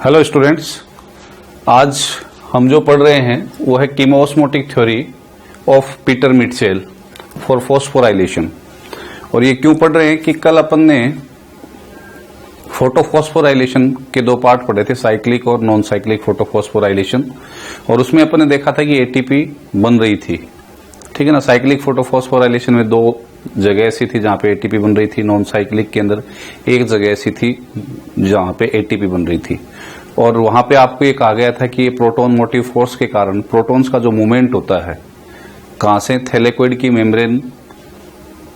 Hello students, आज हम जो पढ़ रहे हैं वो है chemiosmotic theory of Peter Mitchell for phosphorylation. और ये क्यों पढ़ रहे हैं कि कल अपन ने फोटोफॉस्फोराइलेशन के दो पार्ट पढ़े थे, साइक्लिक और नॉन साइक्लिक फोटोफॉस्फोराइलेशन। और उसमें अपन ने देखा था कि एटीपी बन रही थी, ठीक है ना। साइक्लिक फोटोफॉस्फोराइलेशन में दो जगह ऐसी थी जहां पे एटीपी बन रही थी, नॉन साइक्लिक के अंदर एक जगह ऐसी थी जहां पे एटीपी बन रही थी। और वहां पे आपको ये कहा गया था कि ये प्रोटॉन मोटिव फोर्स के कारण प्रोटॉन्स का जो मूवमेंट होता है कहां से, थैलेकोइड की मेम्ब्रेन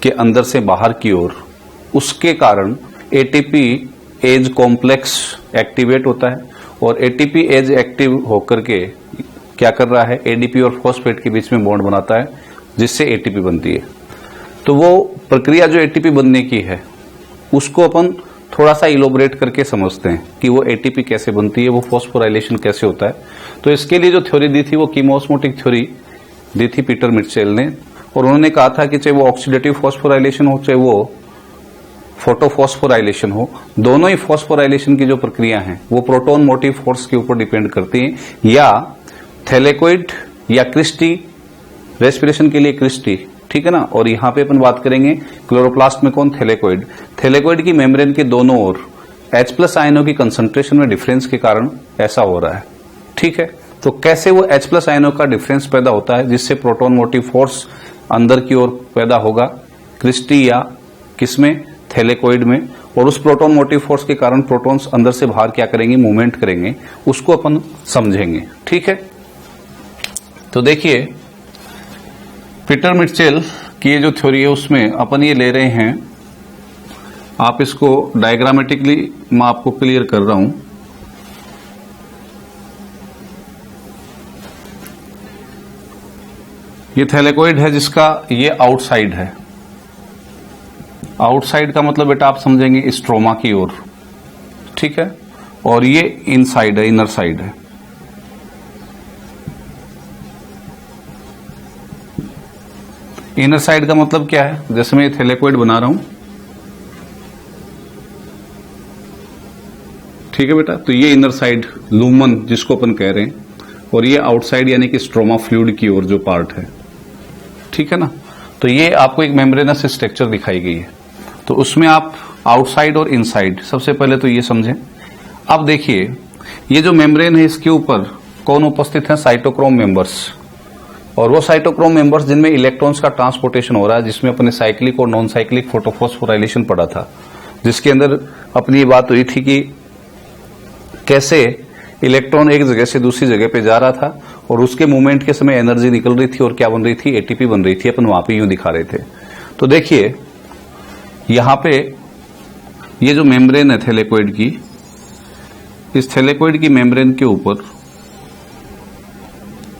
के अंदर से बाहर की ओर, उसके कारण एटीपी एज कॉम्प्लेक्स एक्टिवेट होता है। और एटीपी एज एक्टिव होकर के क्या कर रहा है, एडीपी और फॉस्फेट के बीच में बॉन्ड बनाता है जिससे एटीपी बनती है। तो वो प्रक्रिया जो एटीपी बनने की है उसको अपन थोड़ा सा इलोबरेट करके समझते हैं कि वो एटीपी कैसे बनती है, वो फॉस्फोराइलेशन कैसे होता है। तो इसके लिए जो थ्योरी दी थी वो कीमोस्मोटिक थ्योरी दी थी पीटर मिटचेल ने। और उन्होंने कहा था कि चाहे वो ऑक्सीडेटिव फॉस्फोराइलेशन हो चाहे वो फोटोफॉस्फोराइलेशन हो, दोनों ही फॉस्फोराइलेशन की जो प्रक्रिया है वो प्रोटॉन मोटिव फोर्स के ऊपर डिपेंड करती है, या थैलेकोइड या क्रिस्टी, रेस्पिरेशन के लिए क्रिस्टी, ठीक है ना। और यहां पे अपन बात करेंगे क्लोरोप्लास्ट में कौन, थैलेकोइड। थैलेकोइड की मेम्ब्रेन के दोनों ओर H+ आयनों की कंसंट्रेशन में डिफरेंस के कारण ऐसा हो रहा है, ठीक है। तो कैसे वो H+ आयनों का डिफरेंस पैदा होता है जिससे प्रोटॉन मोटिव फोर्स अंदर की ओर पैदा होगा, क्रिस्टी या किसमें, थैलेकोइड में। और उस प्रोटॉन मोटिव फोर्स के कारण प्रोटॉन्स अंदर से बाहर क्या करेंगे, मूवमेंट करेंगे, उसको अपन समझेंगे, ठीक है। तो देखिए पीटर मिटचेल की ये जो थ्योरी है उसमें अपन ये ले रहे हैं, आप इसको डायग्रामेटिकली मैं आपको क्लियर कर रहा हूं। ये थैलेकोइड है जिसका ये आउटसाइड है। आउटसाइड का मतलब बेटा आप समझेंगे स्ट्रोमा की ओर, ठीक है। और ये इनसाइड है, इनर साइड है। इनर साइड का मतलब क्या है, जैसे मैं ये थैलेकोइड बना रहा हूं, ठीक है बेटा। तो ये इनर साइड लूमन जिसको अपन कह रहे हैं, और ये आउटसाइड यानी कि स्ट्रोमा फ्लूइड की ओर जो पार्ट है, ठीक है ना। तो ये आपको एक मेम्ब्रेनस स्ट्रक्चर दिखाई गई है। तो उसमें आप आउटसाइड और इनसाइड सबसे पहले तो ये समझें। अब देखिए ये जो मेम्ब्रेन है इसके ऊपर कौन उपस्थित है, साइटोक्रोम मेंबर्स। और वो साइटोक्रोम मेंबर्स जिनमें इलेक्ट्रॉन्स का ट्रांसपोर्टेशन हो रहा है, जिसमें अपने साइक्लिक और नॉन साइक्लिक फोटोफॉस्फोराइलेशन पढ़ा था, जिसके अंदर अपनी बात हुई थी कि कैसे इलेक्ट्रॉन एक जगह से दूसरी जगह पे जा रहा था और उसके मूवमेंट के समय एनर्जी निकल रही थी और क्या बन रही थी, एटीपी बन रही थी। अपन वहां पे यूं दिखा रहे थे। तो देखिए यहां पे ये जो मेम्ब्रेन है थैलेकोइड की, इस थैलेकोइड की मेम्ब्रेन के ऊपर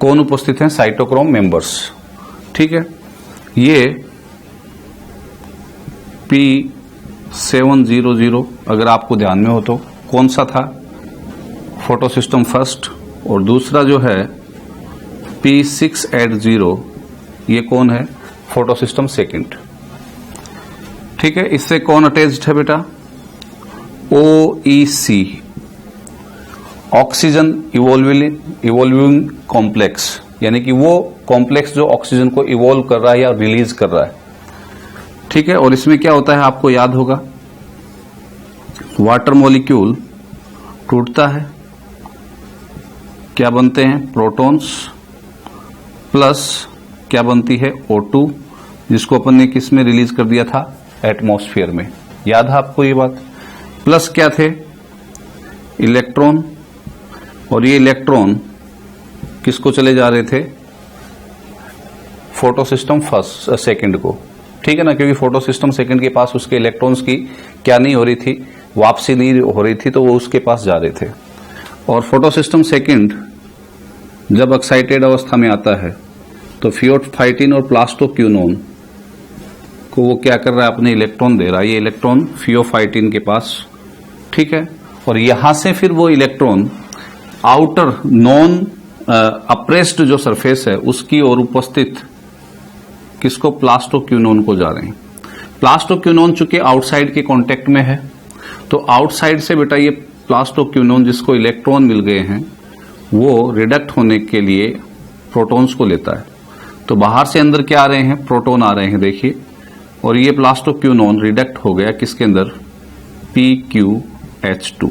कौन उपस्थित है, साइटोक्रोम मेंबर्स, ठीक है। ये P700 अगर आपको ध्यान में हो तो कौन सा था, फोटोसिस्टम फर्स्ट। और दूसरा जो है P680, ये कौन है, फोटोसिस्टम सेकंड, ठीक है। इससे कौन अटैच्ड है बेटा, OEC, ऑक्सीजन इवोल्विंग कॉम्प्लेक्स, यानी कि वो कॉम्प्लेक्स जो ऑक्सीजन को इवोल्व कर रहा है या रिलीज कर रहा है, ठीक है। और इसमें क्या होता है आपको याद होगा, वाटर मॉलिक्यूल टूटता है, क्या बनते हैं, प्रोटॉन्स, प्लस क्या बनती है, O2, जिसको अपन ने किस में रिलीज कर दिया था, एटमॉस्फेयर में। याद है आपको ये बात। प्लस क्या थे, इलेक्ट्रॉन। और ये इलेक्ट्रॉन किसको चले जा रहे थे, फोटोसिस्टम फर्स्ट सेकंड को, ठीक है ना। क्योंकि फोटोसिस्टम सेकंड के पास उसके इलेक्ट्रॉन्स की क्या नहीं हो रही थी, वापसी नहीं हो रही थी, तो वो उसके पास जा रहे थे। और फोटोसिस्टम सेकंड जब एक्साइटेड अवस्था में आता है तो फियोफाइटिन और प्लास्टोक्यूनोन को वो क्या कर रहा है, अपने इलेक्ट्रॉन दे रहा है। ये इलेक्ट्रॉन फियोफाइटिन के पास, ठीक है। और यहां से फिर वो इलेक्ट्रॉन आउटर नॉन अप्रेस्ड जो सरफेस है उसकी ओर उपस्थित किसको, प्लास्टोक्यूनोन को जा रहे हैं। प्लास्टोक्यूनोन चूंकि आउटसाइड के कांटेक्ट में है तो आउटसाइड से बेटा ये प्लास्टोक्विनोन जिसको इलेक्ट्रॉन मिल गए हैं वो रिडक्ट होने के लिए प्रोटॉन्स को लेता है। तो बाहर से अंदर क्या आ रहे हैं, प्रोटॉन आ रहे हैं, देखिए, और ये प्लास्टोक्विनोन रिडक्ट हो गया किसके अंदर, PQH2।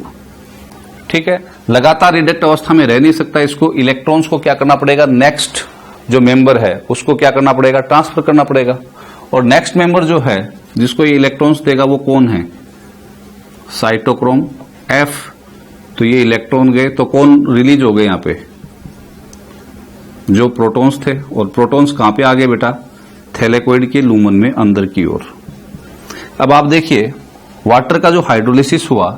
ठीक है, लगातार रिडक्ट अवस्था में रह नहीं सकता, इसको इलेक्ट्रॉन्स को क्या करना पड़ेगा, नेक्स्ट जो मेंबर है उसको क्या करना पड़ेगा, ट्रांसफर करना पड़ेगा। और नेक्स्ट मेंबर जो है जिसको ये इलेक्ट्रॉन्स देगा वो कौन है, साइटोक्रोम F। तो ये इलेक्ट्रॉन गए तो कौन रिलीज हो गए यहां पे, जो प्रोटॉन्स थे। और प्रोटॉन्स कहां पे आ गए बेटा, थैलेकोइड के लूमन में अंदर की ओर। अब आप देखिए वाटर का जो हाइड्रोलिसिस हुआ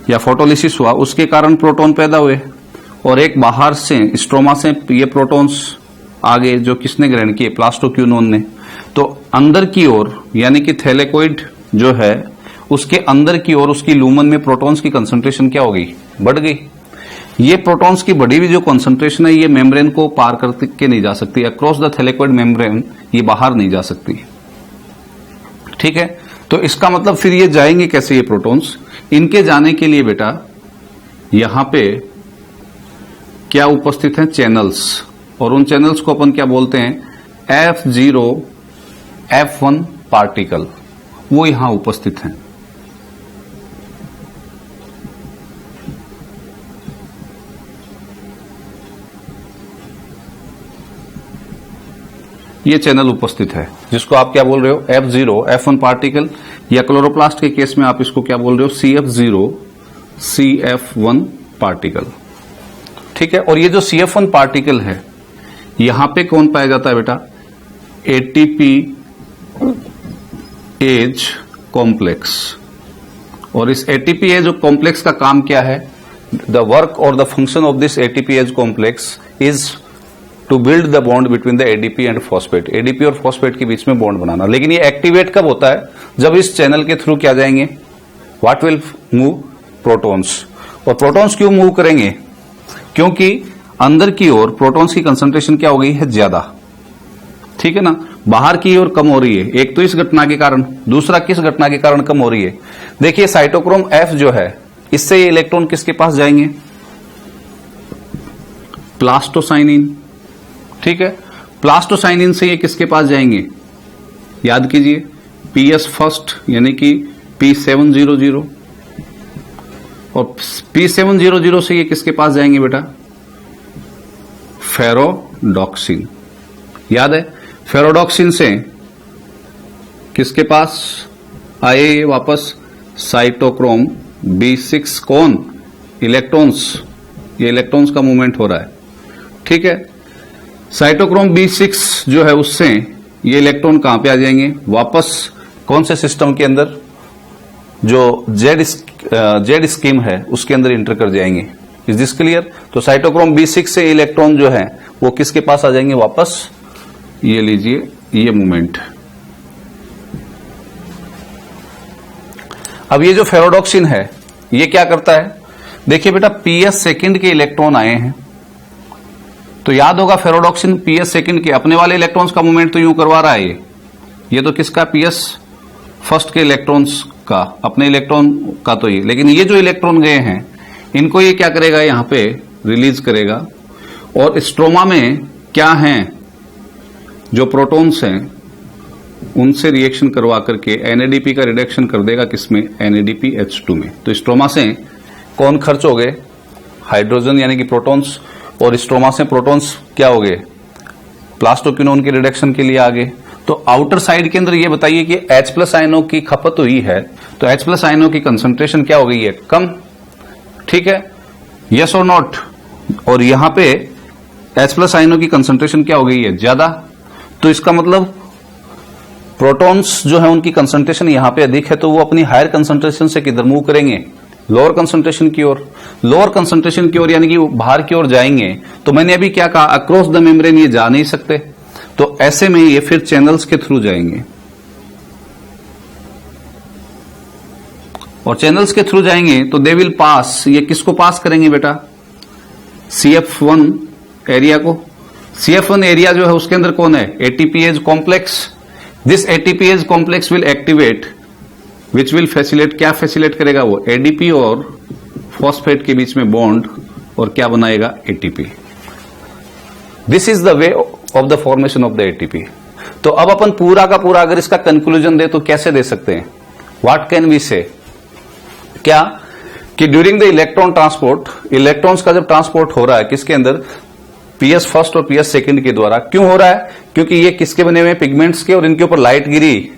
या फोटोलिसिस हुआ उसके कारण प्रोटॉन पैदा हुए, और एक बाहर से स्ट्रोमा से ये प्रोटॉन्स आगे जो किसने ग्रहण किए, प्लास्टोक्विनोन ने। तो अंदर की ओर यानी कि थैलेकोइड जो है उसके अंदर की ओर उसकी लूमन में प्रोटॉन्स की कंसंट्रेशन क्या हो गई, बढ़ गई। ये प्रोटॉन्स की बढ़ी हुई जो कंसंट्रेशन है ये मेम्ब्रेन को पार करके नहीं जा सकती, अक्रॉस द थैलेकोइड मेम्ब्रेन ये बाहर नहीं जा सकती। ठीक है, तो इसका मतलब फिर ये जाएंगे कैसे ये प्रोटॉन्स, इनके जाने के लिए बेटा यहां पे क्या उपस्थित हैं, चैनल्स। और उन चैनल्स को अपन क्या बोलते हैं, F0 F1 पार्टिकल, वो यहां उपस्थित हैं। ये चैनल उपस्थित है जिसको आप क्या बोल रहे हो, F0 F1 पार्टिकल, या क्लोरोप्लास्ट के केस में आप इसको क्या बोल रहे हो, CF0 CF1 पार्टिकल। ठीक है, और ये जो CF1 पार्टिकल है यहां पे कौन पाया जाता है बेटा, ATP एज कॉम्प्लेक्स। और इस ATP एज कॉम्प्लेक्स का काम क्या है, द वर्क और the function of this ATP ase complex is to build the bond between the ADP and phosphate, ADP और फॉस्फेट के बीच में बॉन्ड बनाना। लेकिन ये एक्टिवेट कब होता है, जब इस चैनल के थ्रू क्या जाएंगे, व्हाट विल मूव, प्रोटॉन्स। और प्रोटॉन्स क्यों मूव करेंगे, क्योंकि अंदर की ओर प्रोटॉन्स की कंसंट्रेशन क्या हो गई है, ज्यादा। ठीक है ना, बाहर की ओर कम हो रही है, एक तो इस घटना के कारण, दूसरा किस घटना के कारण कम हो रही है, देखिए साइटोक्रोम F जो है इससे ये इलेक्ट्रॉन किसके पास जाएंगे, प्लास्टोसाइनिन। ठीक है, प्लास्टोसाइनिन से ये किसके पास जाएंगे, याद कीजिए PS फर्स्ट यानी कि P700, और P700 से ये किसके पास जाएंगे बेटा, फेरोडॉक्सिन। याद है, फेरोडॉक्सिन से किसके पास आए ये वापस, साइटोक्रोम B6, कौन, इलेक्ट्रॉन्स, ये इलेक्ट्रॉन्स का मूवमेंट हो रहा है। ठीक है, साइटोक्रोम B6 जो है उससे ये इलेक्ट्रॉन कहां पे आ जाएंगे, वापस कौन से सिस्टम के अंदर, जो जेड स्कीम है उसके अंदर इंटर कर जाएंगे। Is this clear. तो साइटोक्रोम B6 से इलेक्ट्रॉन जो है वो किसके पास आ जाएंगे, वापस, ये लीजिए ये मूवमेंट। अब ये जो फेरोडॉक्सिन है ये क्या करता है, देखिए बेटा PS सेकंड के इलेक्ट्रॉन आए हैं, तो याद होगा फेरोडॉक्सिन PS सेकंड के अपने वाले इलेक्ट्रॉन्स का मूवमेंट तो यूं करवा रहा है, ये तो किसका, PS फर्स्ट के इलेक्ट्रॉन्स का, अपने इलेक्ट्रॉन का तो ये, लेकिन ये जो इलेक्ट्रॉन गए हैं इनको ये क्या करेगा, यहां पे रिलीज करेगा। और स्ट्रोमा में क्या है, जो प्रोटॉन्स हैं उनसे रिएक्शन करवा करके NADP का रिडक्शन कर देगा, किसमें, NADPH2 में। तो स्ट्रोमा से कौन खर्च हो गए, हाइड्रोजन यानी कि प्रोटॉन्स, और स्ट्रोमा से प्रोटॉन्स क्या हो गए, प्लास्टोक्विनोन के रिडक्शन के लिए आ गए। तो आउटर साइड के अंदर ये बताइए कि H+ आयनों की खपत हुई है, तो H+ आयनों की कंसंट्रेशन क्या हो गई है, कम। ठीक है, यस और नॉट। और यहां पे H+ आयनों की कंसंट्रेशन क्या हो गई है, ज्यादा। तो इसका मतलब प्रोटॉन्स जो है उनकी कंसंट्रेशन यहां पे अधिक है, तो वो अपनी हायर कंसंट्रेशन से किधर मूव करेंगे, लोअर कंसंट्रेशन की ओर। लोअर कंसंट्रेशन की ओर यानी कि बाहर की ओर जाएंगे। तो मैंने अभी क्या कहा, अक्रॉस द मेम्ब्रेन ये जा नहीं सकते, तो ऐसे में ये फिर चैनल्स के थ्रू जाएंगे, और चैनल्स के थ्रू जाएंगे तो दे विल पास, ये किसको पास करेंगे बेटा, CF1 एरिया को। CF1 एरिया जो है उसके अंदर कौन है, ATP ase complex. This ATP ase complex will activate which will facilitate, क्या फैसिलेट करेगा वो, एडीपी और फॉस्फेट के बीच में बॉन्ड, और क्या बनाएगा, ATP. This is the way of the formation of the ATP. तो अब अपन पूरा का पूरा अगर इसका कंक्लूजन दे तो कैसे दे सकते हैं, व्हाट कैन वी से, क्या कि during the electron transport, electrons का जब ट्रांसपोर्ट हो रहा है किसके अंदर, पीएस फर्स्ट और पीएस सेकंड के द्वारा, क्यों हो रहा है, क्योंकि ये किसके बने हुए पिगमेंट्स के, और इनके ऊपर लाइट गिरी,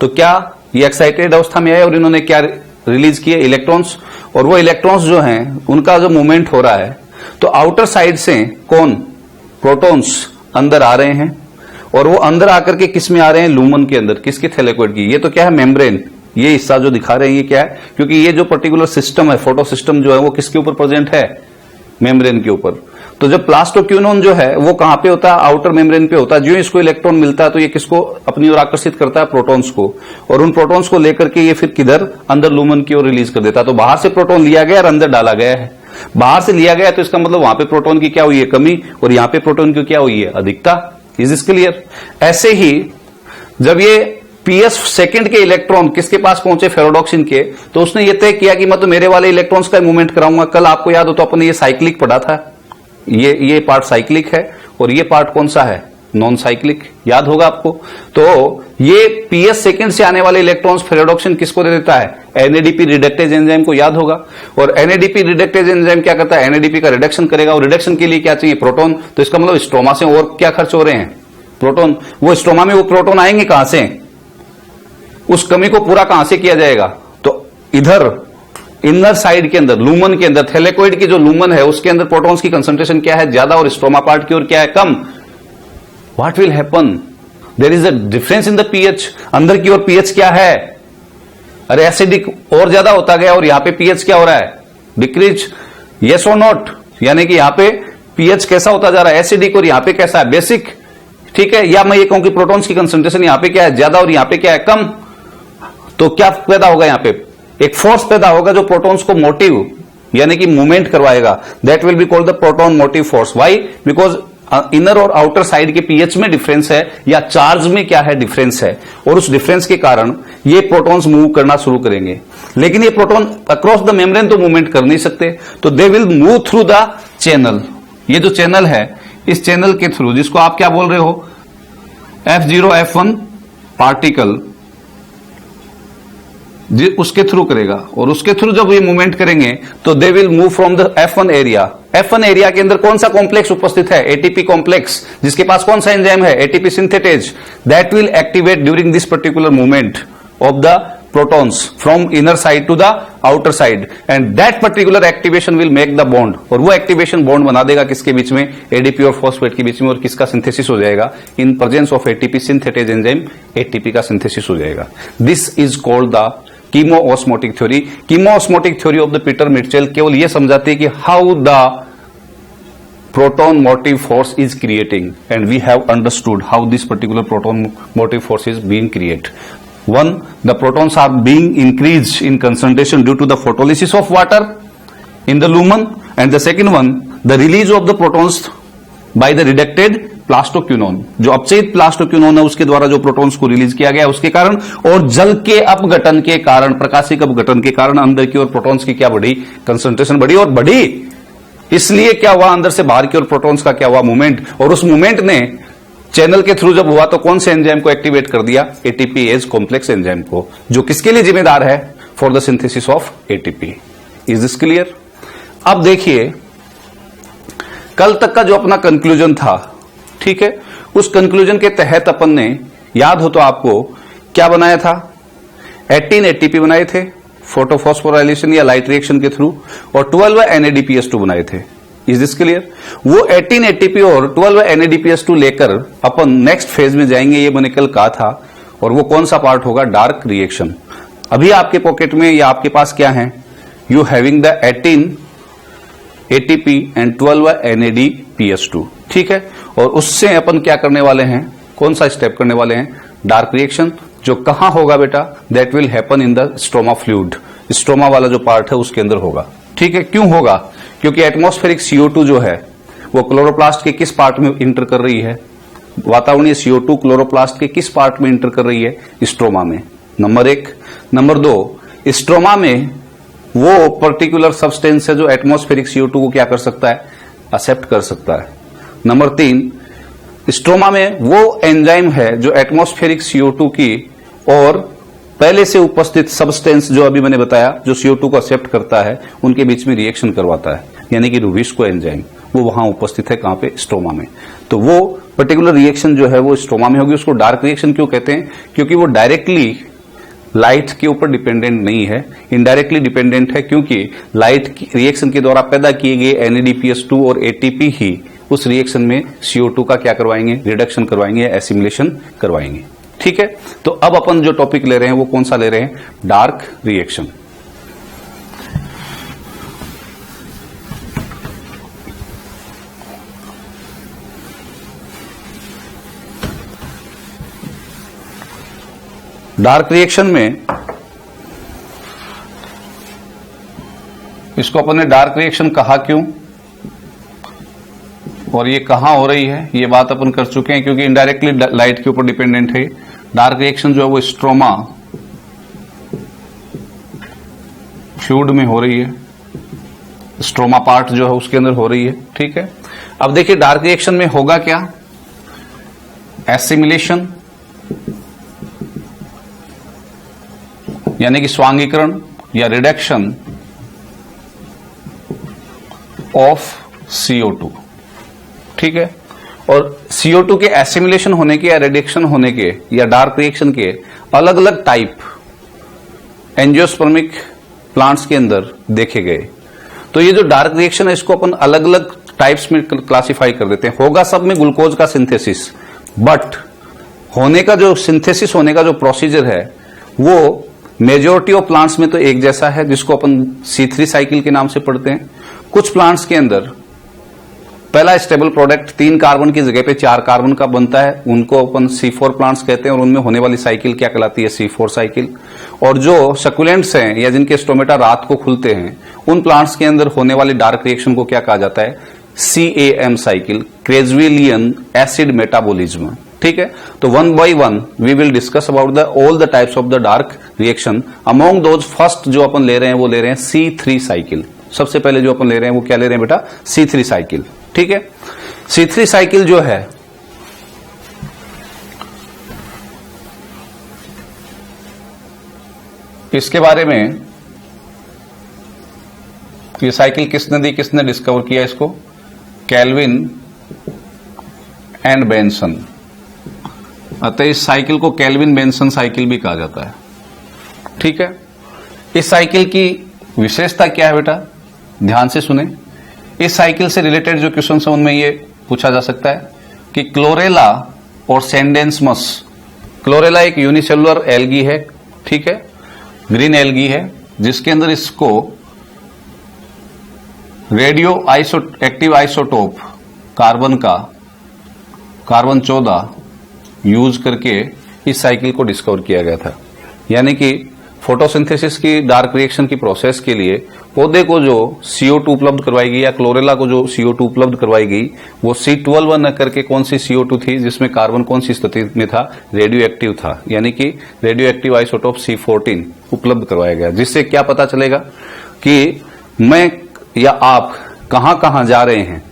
तो क्या ये एक्साइटेड अवस्था में आए और इन्होंने क्या रिलीज किए, इलेक्ट्रॉन्स, और वो इलेक्ट्रॉन्स जो हैं उनका जो मूवमेंट हो रहा है, तो आउटर साइड से कौन, प्रोटॉन्स अंदर आ रहे हैं, और वो अंदर आकर के किस में आ रहे हैं, लूमन के अंदर, किसके, थैलेकोइड की। ये तो क्या है, मेम्ब्रेन, ये हिस्सा जो दिखा रहे हैं ये क्या है, क्योंकि ये जो पर्टिकुलर सिस्टम है, फोटो सिस्टम जो है वो किसके ऊपर प्रेजेंट है, मेम्ब्रेन के ऊपर। तो जब प्लास्टोक्यूनोन जो है वो कहां पे होता है, आउटर मेम्ब्रेन पे होता है। जो इसको इलेक्ट्रॉन मिलता है तो ये किसको अपनी ओर आकर्षित करता है, प्रोटॉन्स को, और उन प्रोटॉन्स को लेकर के ये फिर किधर, अंदर लूमन की ओर रिलीज कर देता है। तो बाहर से प्रोटॉन लिया गया और अंदर डाला गया है, बाहर से लिया गया तो इसका मतलब वहां पे प्रोटॉन की क्या हुई है, कमी, और यहां पे प्रोटॉन की क्या हुई है, अधिकता। Is this clear. ऐसे ही जब ये पीएस सेकंड के इलेक्ट्रॉन किसके पास पहुंचे, फेरोडॉक्सिन के, तो उसने ये तय किया कि मैं तो मेरे वाले इलेक्ट्रॉन्स का मूवमेंट कराऊंगा। कल आपको याद हो तो अपने ये साइक्लिक पढ़ा था, ये पार्ट साइक्लिक है और ये पार्ट कौन सा है, नॉन साइक्लिक, याद होगा आपको। तो ये पीएस सेकंड से आने वाले इलेक्ट्रॉन्स फेरोडॉक्सिन किसको दे देता है, एनएडीपी रिडक्टेज एंजाइम को, याद होगा। और एनएडीपी रिडक्टेज एंजाइम क्या करता है, एनएडीपी का रिडक्शन करेगा, और रिडक्शन के लिए क्या चाहिए, प्रोटॉन। तो इसका मतलब स्ट्रोमा से और क्या खर्च हो रहे हैं, प्रोटॉन। वो स्ट्रोमा में वो प्रोटॉन आएंगे कहां से, उस कमी को पूरा कहां से किया जाएगा, तो इधर इनर साइड के अंदर, लूमन के अंदर, थैलेकोइड की जो लूमन है उसके अंदर प्रोटॉन्स की कंसंट्रेशन क्या है, ज्यादा, और स्ट्रोमा पार्ट की ओर क्या है, कम। What will happen, there is a difference in the pH. अंदर की ओर पीएच क्या है, अरे एसिडिक और ज्यादा होता गया, और यहां पे पीएच क्या हो रहा है, डिक्रीज, यस और नॉट। यानी कि यहां पे पीएच कैसा होता जा रहा है, एसिडिक, और यहां पे कैसा है, बेसिक। ठीक है, या मैं ये कहूं कि प्रोटॉन्स की कंसंट्रेशन यहां पे क्या है, ज्यादा, और यहां पे क्या है, कम। तो क्या पैदा होगा, यहां पे एक फोर्स पैदा होगा जो प्रोटॉन्स को मोटिव यानी कि मूवमेंट करवाएगा। That will be called the proton motive force. Why, because inner और आउटर साइड के पीएच में डिफरेंस है, या चार्ज में क्या है, डिफरेंस है, और उस डिफरेंस के कारण ये प्रोटॉन्स मूव करना शुरू करेंगे। लेकिन ये प्रोटॉन अक्रॉस द मेम्ब्रेन तो मूवमेंट कर नहीं सकते, तो they will move through the channel. ये जो चैनल है, इस चैनल के थ्रू, जिसको आप क्या बोल रहे हो, F0 F1 पार्टिकल, उसके थ्रू करेगा, और उसके थ्रू जब ये मूवमेंट करेंगे तो they will move from the F1 area. F1 area के अंदर कौन सा कॉम्प्लेक्स उपस्थित है, एटीपी कॉम्प्लेक्स, जिसके पास कौन सा एंजाइम है, ATP synthetase. That will activate during this particular movement of the protons from inner side to the outer side, and that particular activation will make the bond. और वो activation bond बना देगा किसके बीच में, एडीपी और phosphate के बीच में, और किसका सिंथेसिस हो जाएगा, in presence of ATP synthetase enzyme, ATP का सिंथेसिस हो जाएगा। This is called the chemiosmotic theory. Chemiosmotic theory of the Peter Mitchell केवल यह समझाती है कि how the proton motive force is creating, and we have understood how this particular proton motive force is being created. One, the protons are being increased in concentration due to the photolysis of water in the lumen, and the second one, the release of the protons by the reducted plastoquinone. जो अपचयित plastoquinone है उसके द्वारा जो protons को release किया गया उसके कारण, और जल के अपघटन के कारण, प्रकाशिक अपघटन के कारण अंदर की ओर प्रोटॉन्स की क्या बढ़ी, कंसंट्रेशन बढ़ी, और बढ़ी इसलिए क्या हुआ, अंदर से बाहर की ओर प्रोटॉन्स का क्या हुआ, मूवमेंट। और उस मूवमेंट ने चैनल के थ्रू जब हुआ तो कौन से एंजाइम को एक्टिवेट कर दिया, एटीपीएज कॉम्प्लेक्स एंजाइम को, जो किसके लिए जिम्मेदार है, for the synthesis of ATP. Is this clear. अब देखिए कल तक का जो अपना कंक्लूजन था, ठीक है, उस कंक्लूजन के तहत अपन ने, याद हो तो आपको, क्या बनाया था, 18 एटीपी बनाए थे फोटोफॉस्फोराइलेशन या लाइट रिएक्शन के थ्रू, और 12 NADPS2 बनाए थे। Is this clear. वो 18 एटीपी और 12 NADPS2 लेकर अपन नेक्स्ट फेज में जाएंगे, ये मैंने कल कहा था, और वो कौन सा पार्ट होगा, डार्क रिएक्शन। अभी आपके पॉकेट में या आपके पास क्या है, you having the 18 ATP and 12 NADPS2, ठीक है। और उससे अपन क्या करने वाले हैं, कौन सा स्टेप करने वाले हैं, डार्क रिएक्शन, जो कहां होगा बेटा, that will happen in the stroma fluid. Stroma वाला जो पार्ट है उसके अंदर होगा, ठीक है। क्यों होगा, क्योंकि एटमॉस्फेरिक CO2 जो है वो क्लोरोप्लास्ट के किस पार्ट में इंटर कर रही है, वातावरणीय CO2 क्लोरोप्लास्ट के किस पार्ट में इंटर कर रही है, स्ट्रोमा में। नंबर 1। नंबर 2, स्ट्रोमा में वो पर्टिकुलर सब्सटेंस है जो एटमॉस्फेरिक CO2 को क्या कर सकता है, एक्सेप्ट कर सकता है। नंबर 3, स्ट्रोमा में वो एंजाइम है जो एटमॉस्फेरिक CO2 की और पहले से उपस्थित सब्सटेंस जो अभी मैंने बताया जो CO2 को एक्सेप्ट करता है, उनके बीच में रिएक्शन करवाता है, यानी कि रुबिस्को एंजाइम वो वहां उपस्थित है, कहां पे, स्ट्रोमा में। तो वो पर्टिकुलर रिएक्शन जो है वो स्ट्रोमा में होगी। उसको डार्क रिएक्शन क्यों कहते हैं? क्योंकि वो डायरेक्टली लाइट के ऊपर डिपेंडेंट नहीं है, इनडायरेक्टली डिपेंडेंट है, क्योंकि लाइट रिएक्शन के द्वारा पैदा किए गए NADPH2 और ATP ही उस रिएक्शन में CO2 का क्या करवाएंगे, रिडक्शन करवाएंगे या एसिमिलेशन करवाएंगे। ठीक है, तो अब अपन जो टॉपिक ले रहे हैं वो कौन सा ले रहे हैं, डार्क रिएक्शन। डार्क रिएक्शन में इसको अपन ने डार्क रिएक्शन कहा क्यों और ये कहां हो रही है, ये बात अपन कर चुके हैं, क्योंकि इनडायरेक्टली लाइट के ऊपर डिपेंडेंट है। डार्क रिएक्शन जो है वो स्ट्रोमा फ्लूइड में हो रही है, स्ट्रोमा पार्ट जो है उसके अंदर हो रही है। ठीक है, अब देखिए डार्क रिएक्शन में होगा क्या, एसिमिलेशन यानी कि स्वांगीकरण या रिडक्शन ऑफ CO2। ठीक है, और CO2 के एसिमिलेशन होने के या रिडक्शन होने के या डार्क रिएक्शन के अलग अलग टाइप एंजियोस्पर्मिक प्लांट्स के अंदर देखे गए। तो ये जो डार्क रिएक्शन है इसको अपन अलग अलग टाइप्स में क्लासिफाई कर देते हैं। होगा सब में ग्लूकोज का सिंथेसिस, बट होने का जो सिंथेसिस होने का जो प्रोसीजर है वो मेजोरिटी ऑफ प्लांट्स में तो एक जैसा है, जिसको अपन C3 साइकिल के नाम से पढ़ते हैं। कुछ प्लांट्स के अंदर पहला स्टेबल प्रोडक्ट 3 कार्बन की जगह पे 4 कार्बन का बनता है, उनको अपन C4 प्लांट्स कहते हैं, और उनमें होने वाली साइकिल क्या कहलाती है, C4 साइकिल। और जो सकुलेंट्स हैं या जिनके स्टोमेटा रात को खुलते हैं, उन प्लांट्स के अंदर होने वाली डार्क रिएक्शन को क्या कहा जाता है, CAM cycle, crassulacean acid metabolism. ठीक है, तो one by one we will discuss about the all the types of the dark reaction. Among those first जो अपन ले रहे हैं वो ले रहे हैं C3 साइकिल। सबसे पहले जो अपन ले रहे हैं वो क्या ले रहे हैं बेटा, C3 साइकिल। ठीक है, C3 साइकिल जो है इसके बारे में, ये साइकिल किसने दी, किसने डिस्कवर किया इसको, कैल्विन एंड बेंसन। अतः इस साइकिल को कैल्विन बेंसन साइकिल भी कहा जाता है। ठीक है, इस साइकिल की विशेषता क्या है बेटा, ध्यान से सुने। इस साइकिल से रिलेटेड जो क्वेश्चन है उनमें ये पूछा जा सकता है कि क्लोरेला और सेंडेंसमस, क्लोरेला एक यूनिसेलुलर एल्गी है, ठीक है, ग्रीन एल्गी है, जिसके अंदर इसको रेडियो एक्टिव आइसोटोप कार्बन का कार्बन 14 यूज करके इस साइकिल को डिस्कवर किया गया था। यानी कि फोटोसिंथेसिस की डार्क रिएक्शन की प्रोसेस के लिए पौधे को जो CO2 उपलब्ध करवाई गई या क्लोरेला को जो CO2 उपलब्ध करवाई गई वो C12 न करके कौन सी CO2 थी, जिसमें कार्बन कौन सी स्थिति में था, रेडियो एक्टिव था, यानी कि रेडियो एक्टिव आइसोटोप C14 उपलब्ध करवाया गया। जिससे क्या पता चलेगा कि मैं या आप कहां कहां जा रहे हैं।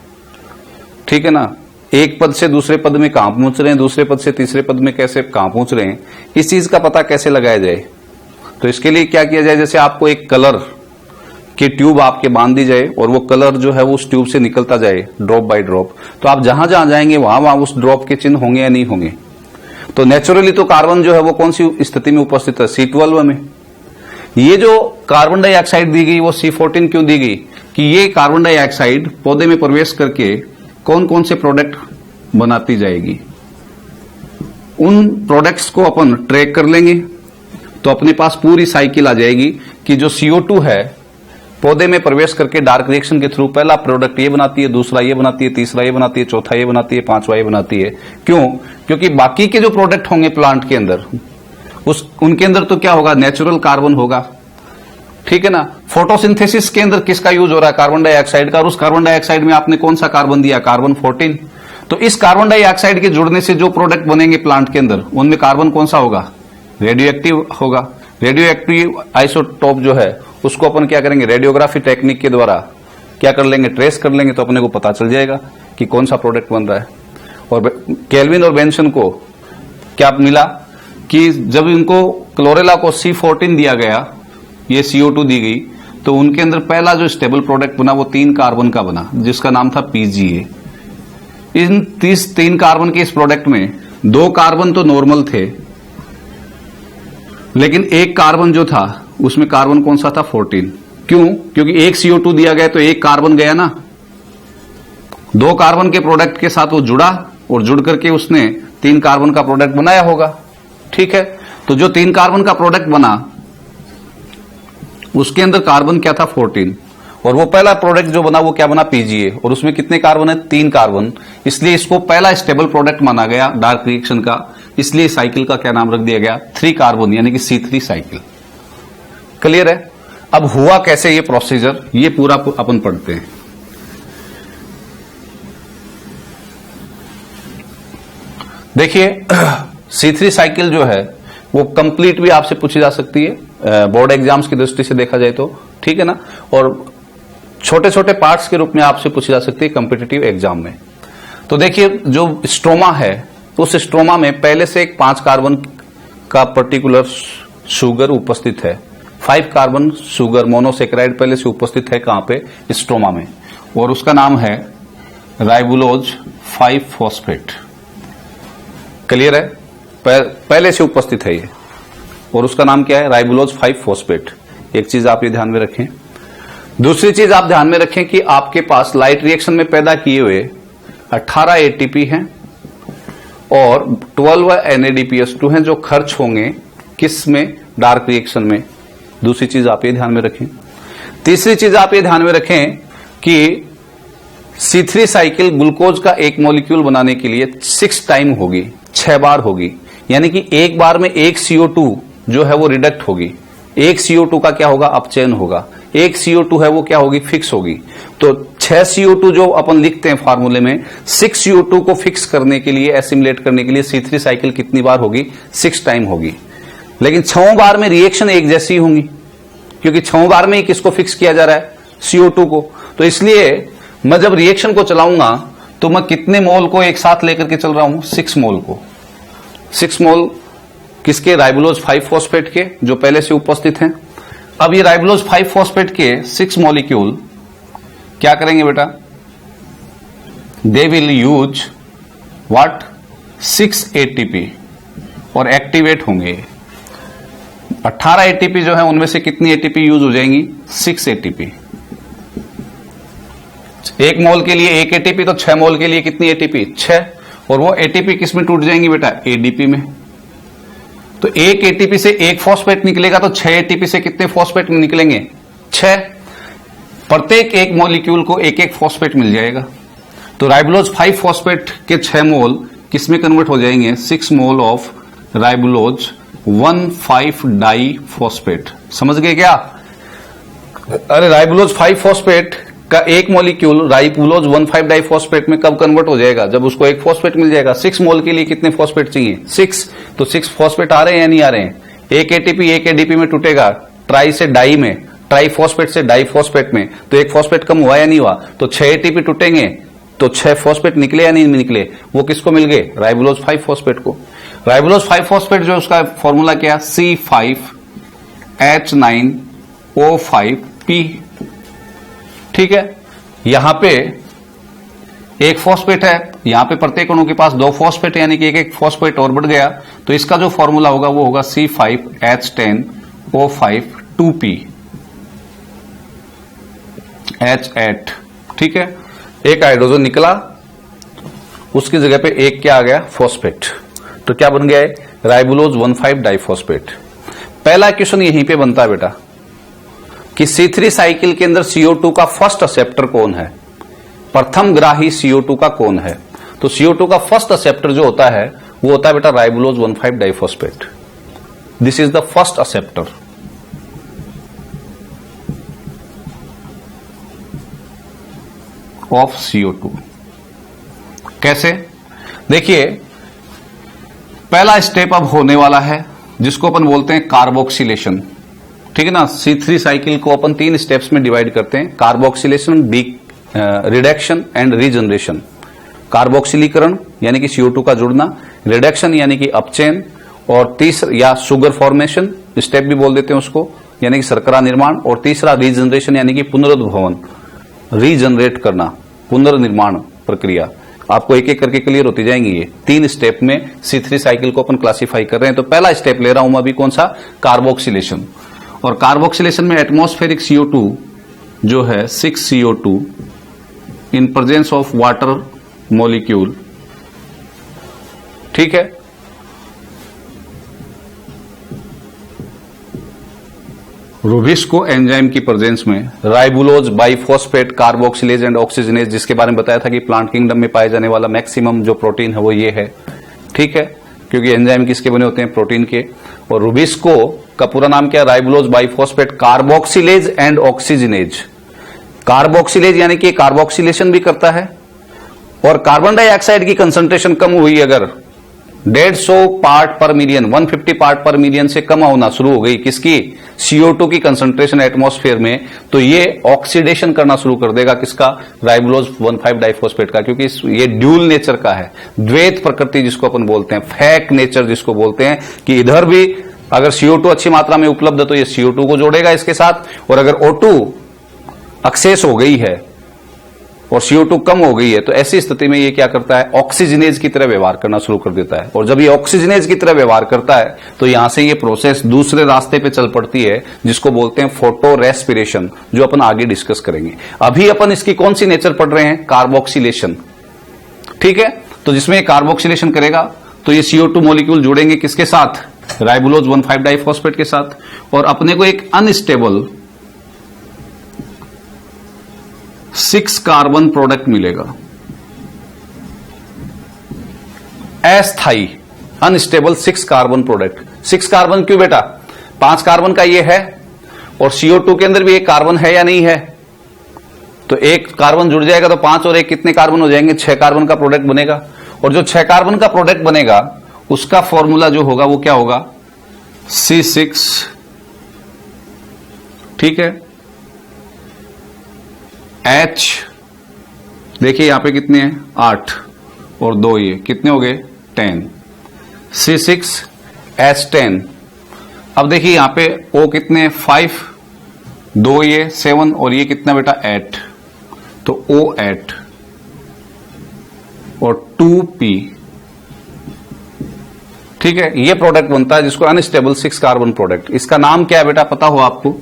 ठीक है ना, एक पद से दूसरे पद में कहां पहुंच रहे हैं, दूसरे पद से तीसरे पद में कैसे कहां पहुंच रहे हैं, इस चीज का पता कैसे लगाया जाए। तो इसके लिए क्या किया जाए, जैसे आपको एक कलर की ट्यूब आपके बांध दी जाए और वो कलर जो है वो उस ट्यूब से निकलता जाए ड्रॉप बाय ड्रॉप, तो आप जहां जहां जाएंगे वहां वहां उस ड्रॉप के चिन्ह होंगे या नहीं होंगे। तो नेचुरली तो कार्बन जो है वो कौन सी स्थिति में उपस्थित है, C12 में। ये जो कार्बन डाइऑक्साइड दी गई वो C14 क्यों दी गई, कि ये कार्बन डाइऑक्साइड पौधे में प्रवेश करके कौन कौन से प्रोडक्ट बनाती जाएगी, उन प्रोडक्ट्स को अपन ट्रैक कर लेंगे तो अपने पास पूरी साइकिल आ जाएगी कि जो CO2 है पौधे में प्रवेश करके डार्क रिएक्शन के थ्रू पहला प्रोडक्ट ये बनाती है, दूसरा ये बनाती है, तीसरा ये बनाती है, चौथा ये बनाती है, पांचवा ये बनाती है। क्यों, क्योंकि बाकी के जो प्रोडक्ट होंगे प्लांट के अंदर उनके अंदर तो क्या होगा, नेचुरल कार्बन होगा। ठीक है ना, फोटोसिंथेसिस के अंदर किसका यूज हो रहा है, कार्बन डाइऑक्साइड का, और उस कार्बन डाइऑक्साइड में आपने कौन सा कार्बन दिया, कार्बन 14। तो इस कार्बन डाइऑक्साइड के जुड़ने से जो प्रोडक्ट बनेंगे प्लांट के अंदर उनमें कार्बन कौन सा होगा, रेडियो एक्टिव होगा। रेडियो एक्टिव आइसोटोप जो है उसको अपन क्या करेंगे, रेडियोग्राफी टेक्निक के द्वारा क्या कर लेंगे, ट्रेस कर लेंगे, तो अपने को पता चल जाएगा कि कौन सा प्रोडक्ट बन रहा है। और केल्विन और बेंसन को क्या मिला कि जब इनको क्लोरेला को C14 दिया गया, ये CO2 दी गई, तो उनके अंदर पहला जो स्टेबल प्रोडक्ट बना वो 3 कार्बन का बना, जिसका नाम था PGA। इन 3 कार्बन के इस प्रोडक्ट में 2 कार्बन तो नॉर्मल थे, लेकिन एक कार्बन जो था उसमें कार्बन कौन सा था, 14। क्यों? क्योंकि एक CO2 दिया गया तो एक कार्बन गया ना, 2 कार्बन के प्रोडक्ट के साथ वो जुड़ा और जुड़ करके उसने 3 कार्बन का प्रोडक्ट बनाया होगा। ठीक है, तो जो 3 कार्बन का प्रोडक्ट बना उसके अंदर कार्बन क्या था, 14, और वो पहला प्रोडक्ट जो बना वो क्या बना, PGA, और उसमें कितने कार्बन है, 3 कार्बन। इसलिए इसको पहला स्टेबल प्रोडक्ट माना गया डार्क रिएक्शन का, इसलिए साइकिल का क्या नाम रख दिया गया, 3 कार्बन, यानी कि C3 साइकिल। क्लियर है? अब हुआ कैसे ये प्रोसीजर, ये पूरा अपन पढ़ते हैं। देखिए C3 साइकिल जो है वो कंप्लीट भी आपसे पूछी जा सकती है बोर्ड एग्जाम्स की दृष्टि से देखा जाए तो, ठीक है ना, और छोटे छोटे पार्ट्स के रूप में आपसे पूछी जा सकती है कॉम्पिटिटिव एग्जाम में। तो देखिए जो स्ट्रोमा है, उस स्ट्रोमा में पहले से एक 5 कार्बन का पर्टिकुलर शुगर उपस्थित है, 5 कार्बन शुगर मोनोसेक्राइड पहले से उपस्थित है, कहां पे, स्ट्रोमा में, और उसका नाम है राइबुलोज 5 फॉस्फेट। क्लियर है? पहले से उपस्थित है ये, और उसका नाम क्या है, राइबुलोज 5 फॉस्फेट। एक चीज आप ये ध्यान में रखें। दूसरी चीज आप ध्यान में रखें कि आपके पास लाइट रिएक्शन में पैदा किए हुए 18 ATP हैं और 12 NADPH2 हैं, जो खर्च होंगे किस में, डार्क रिएक्शन में। दूसरी चीज आप ये ध्यान में रखें। तीसरी चीज आप ये ध्यान में रखें कि C3 साइकिल ग्लूकोज का एक मॉलिक्यूल बनाने के लिए 6 टाइम होगी, 6 बार होगी, यानी कि एक बार में एक CO2 जो है वो रिडक्ट होगी, एक CO2 का क्या होगा, अपचयन होगा, एक CO2 है वो क्या होगी, फिक्स होगी। तो 6 CO2 जो अपन लिखते हैं फार्मूले में, 6 CO2 को फिक्स करने के लिए, एसिमुलेट करने के लिए C3 साइकिल कितनी बार होगी, 6 टाइम होगी। लेकिन 6 बार में रिएक्शन एक जैसी होंगी, क्योंकि 6 बार में ही किसको फिक्स किया जा रहा है, CO2 को। तो इसलिए मैं जब रिएक्शन को चलाऊंगा तो मैं कितने मोल को एक साथ लेकर के चल रहा हूं, 6 मोल को। 6 मोल किसके, राइबुलोज 5 फॉस्फेट के, जो पहले से उपस्थित हैं। अब ये राइबुलोज 5 फॉस्फेट के 6 मॉलिक्यूल क्या करेंगे बेटा, they will use what, 6 ATP, और एक्टिवेट होंगे। 18 ATP जो है उनमें से कितनी ATP यूज हो जाएंगी, 6 ATP। 1 मोल के लिए 1 ATP, तो 6 मोल के लिए कितनी ATP, 6, और वो ATP किस में टूट जाएंगी बेटा, ADP में। तो 1 ATP से 1 फॉस्फेट निकलेगा, तो 6 ATP से कितने फॉस्फेट निकलेंगे, 6। प्रत्येक एक मॉलिक्यूल को एक एक फॉस्फेट मिल जाएगा। तो राइबुलोज 5 फॉस्फेट के 6 मोल किस में कन्वर्ट हो जाएंगे, 6 mole of ribulose 1,5 di phosphate. समझ गए क्या? अरे राइबुलोज 5 फॉस्फेट का एक मॉलिक्यूल राइबुलोज 1,5 डाई फॉस्फेट में कब कन्वर्ट हो जाएगा, जब उसको एक फॉस्फेट मिल जाएगा। 6 मोल के लिए कितने फॉस्फेट चाहिए, 6। तो 6 फॉस्फेट आ रहे हैं या नहीं आ रहे हैं, 1 ATP 1 ADP में टूटेगा, ट्राई से डाई में, ट्राई फॉस्फेट से डाई फॉस्फेट में, तो एक फॉस्फेट कम हुआ या नहीं हुआ, तो 6 ATP टूटेंगे, तो 6 फॉस्फेट निकले या नहीं निकले, वो किसको मिल गए, राइबुलोज 5 फॉस्फेट को। राइबुलोज 5 फॉस्फेट जो उसका फॉर्मूला क्या, C5H9O5P। ठीक है, यहां पे एक फॉस्फेट है, यहां पे प्रत्येक अणु के पास 2 फॉस्फेट, यानी कि एक एक फॉस्फेट और बढ़ गया, तो इसका जो फॉर्मूला होगा वो होगा C5H10O5 2P H8। ठीक है, एक हाइड्रोजन निकला, उसकी जगह पे एक क्या आ गया, फॉस्फेट, तो क्या बन गया है, राइबुलोज 1,5 डाइफॉस्फेट। पहला क्वेश्चन यहीं पे बनता है बेटा कि C3 साइकिल के अंदर CO2 का फर्स्ट एक्सेप्टर कौन है, प्रथम ग्राही CO2 का कौन है। तो CO2 का फर्स्ट एक्सेप्टर जो होता है वो होता है बेटा ribulose 1,5 diphosphate. This is the first acceptor. Of CO2। कैसे, देखिए पहला स्टेप अब होने वाला है, जिसको अपन बोलते हैं कार्बोक्सिलेशन। ठीक है ना, C3 साइकिल को अपन 3 स्टेप्स में डिवाइड करते हैं, कार्बोक्सिलेशन, रिडक्शन एंड रीजनरेशन। कार्बोक्सिलीकरण यानी कि CO2 का जुड़ना, रिडक्शन यानी कि अपचयन, और तीसरा या शुगर फॉर्मेशन स्टेप भी बोल देते हैं उसको, यानी कि शर्करा निर्माण, और तीसरा रीजनरेशन यानी कि पुनरुद्भवन, रीजनरेट करना, पुनर्निर्माण प्रक्रिया। आपको एक एक करके क्लियर होती जाएंगी। ये 3 स्टेप में C3 साइकिल को अपन क्लासिफाई कर रहे हैं। तो पहला स्टेप ले रहा हूं मैं अभी, कौन सा? कार्बोक्सिलेशन। और कार्बोक्सिलेशन में एटमॉस्फेरिक CO2 जो है 6CO2 in presence of water molecule, ठीक है, रुबिस्को एंजाइम की प्रेजेंस में ribulose, biphosphate, carboxylase and oxygenase, जिसके बारे में बताया था कि प्लांट किंगडम में पाए जाने वाला मैक्सिमम जो प्रोटीन है वो ये है। ठीक है, क्योंकि एंजाइम किसके बने होते हैं? प्रोटीन के। और रुबिस्को का पूरा नाम क्या है? Ribulose, biphosphate, carboxylase and oxygenase. Carboxylase यानी कि कार्बोक्सिलेशन भी करता है, और कार्बन डाइऑक्साइड की कंसंट्रेशन कम हुई अगर 150 पार्ट पर मिलियन, 150 पार्ट पर मिलियन से कम होना शुरू हो गई किसकी? CO2 की कंसंट्रेशन एटमॉस्फेयर में, तो ये ऑक्सीडेशन करना शुरू कर देगा किसका? राइबुलोज 1,5 डाइफॉस्फेट का, क्योंकि ये ड्यूल नेचर का है, द्वैत प्रकृति जिसको अपन बोलते हैं, फैक नेचर जिसको बोलते हैं, कि इधर भी अगर CO2 अच्छी मात्रा में उपलब्ध है तो ये CO2 को जोड़ेगा इसके साथ, और अगर O2 एक्सेस हो गई है और CO2 कम हो गई है तो ऐसी स्थिति में ये क्या करता है? ऑक्सीजनेज की तरह व्यवहार करना शुरू कर देता है। और जब ये ऑक्सीजनेज की तरह व्यवहार करता है तो यहां से ये प्रोसेस दूसरे रास्ते पे चल पड़ती है, जिसको बोलते हैं फोटो रेस्पिरेशन, जो अपन आगे डिस्कस करेंगे। अभी अपन इसकी कौन सी नेचर पढ़ रहे हैं? कार्बोक्सिलेशन। ठीक है, तो जिसमें कार्बोक्सिलेशन करेगा तो ये CO2 मॉलिक्यूल जुड़ेंगे किसके साथ? राइबुलोज 1,5 डाइफॉस्फेट के साथ, और अपने को एक अनस्टेबल 6 कार्बन प्रोडक्ट मिलेगा, अस्थाई अनस्टेबल 6 कार्बन प्रोडक्ट। 6 कार्बन क्यों बेटा? 5 कार्बन का ये है, और CO2 के अंदर भी एक कार्बन है या नहीं है? तो एक कार्बन जुड़ जाएगा तो 5 और 1 कितने कार्बन हो जाएंगे? 6 कार्बन का प्रोडक्ट बनेगा। और जो 6 कार्बन का प्रोडक्ट बनेगा उसका फॉर्मूला जो होगा वो क्या होगा? C6। ठीक है, H, देखिए यहां पे कितने हैं? 8 और 2 ये कितने हो गए? 10। C6H10। अब देखिए यहां पे O कितने? 5, 2 ये 7 और ये कितना बेटा? 8। तो O8 और 2P। ठीक है, ये प्रोडक्ट बनता है जिसको अनस्टेबल 6 कार्बन प्रोडक्ट। इसका नाम क्या है बेटा? पता हो आपको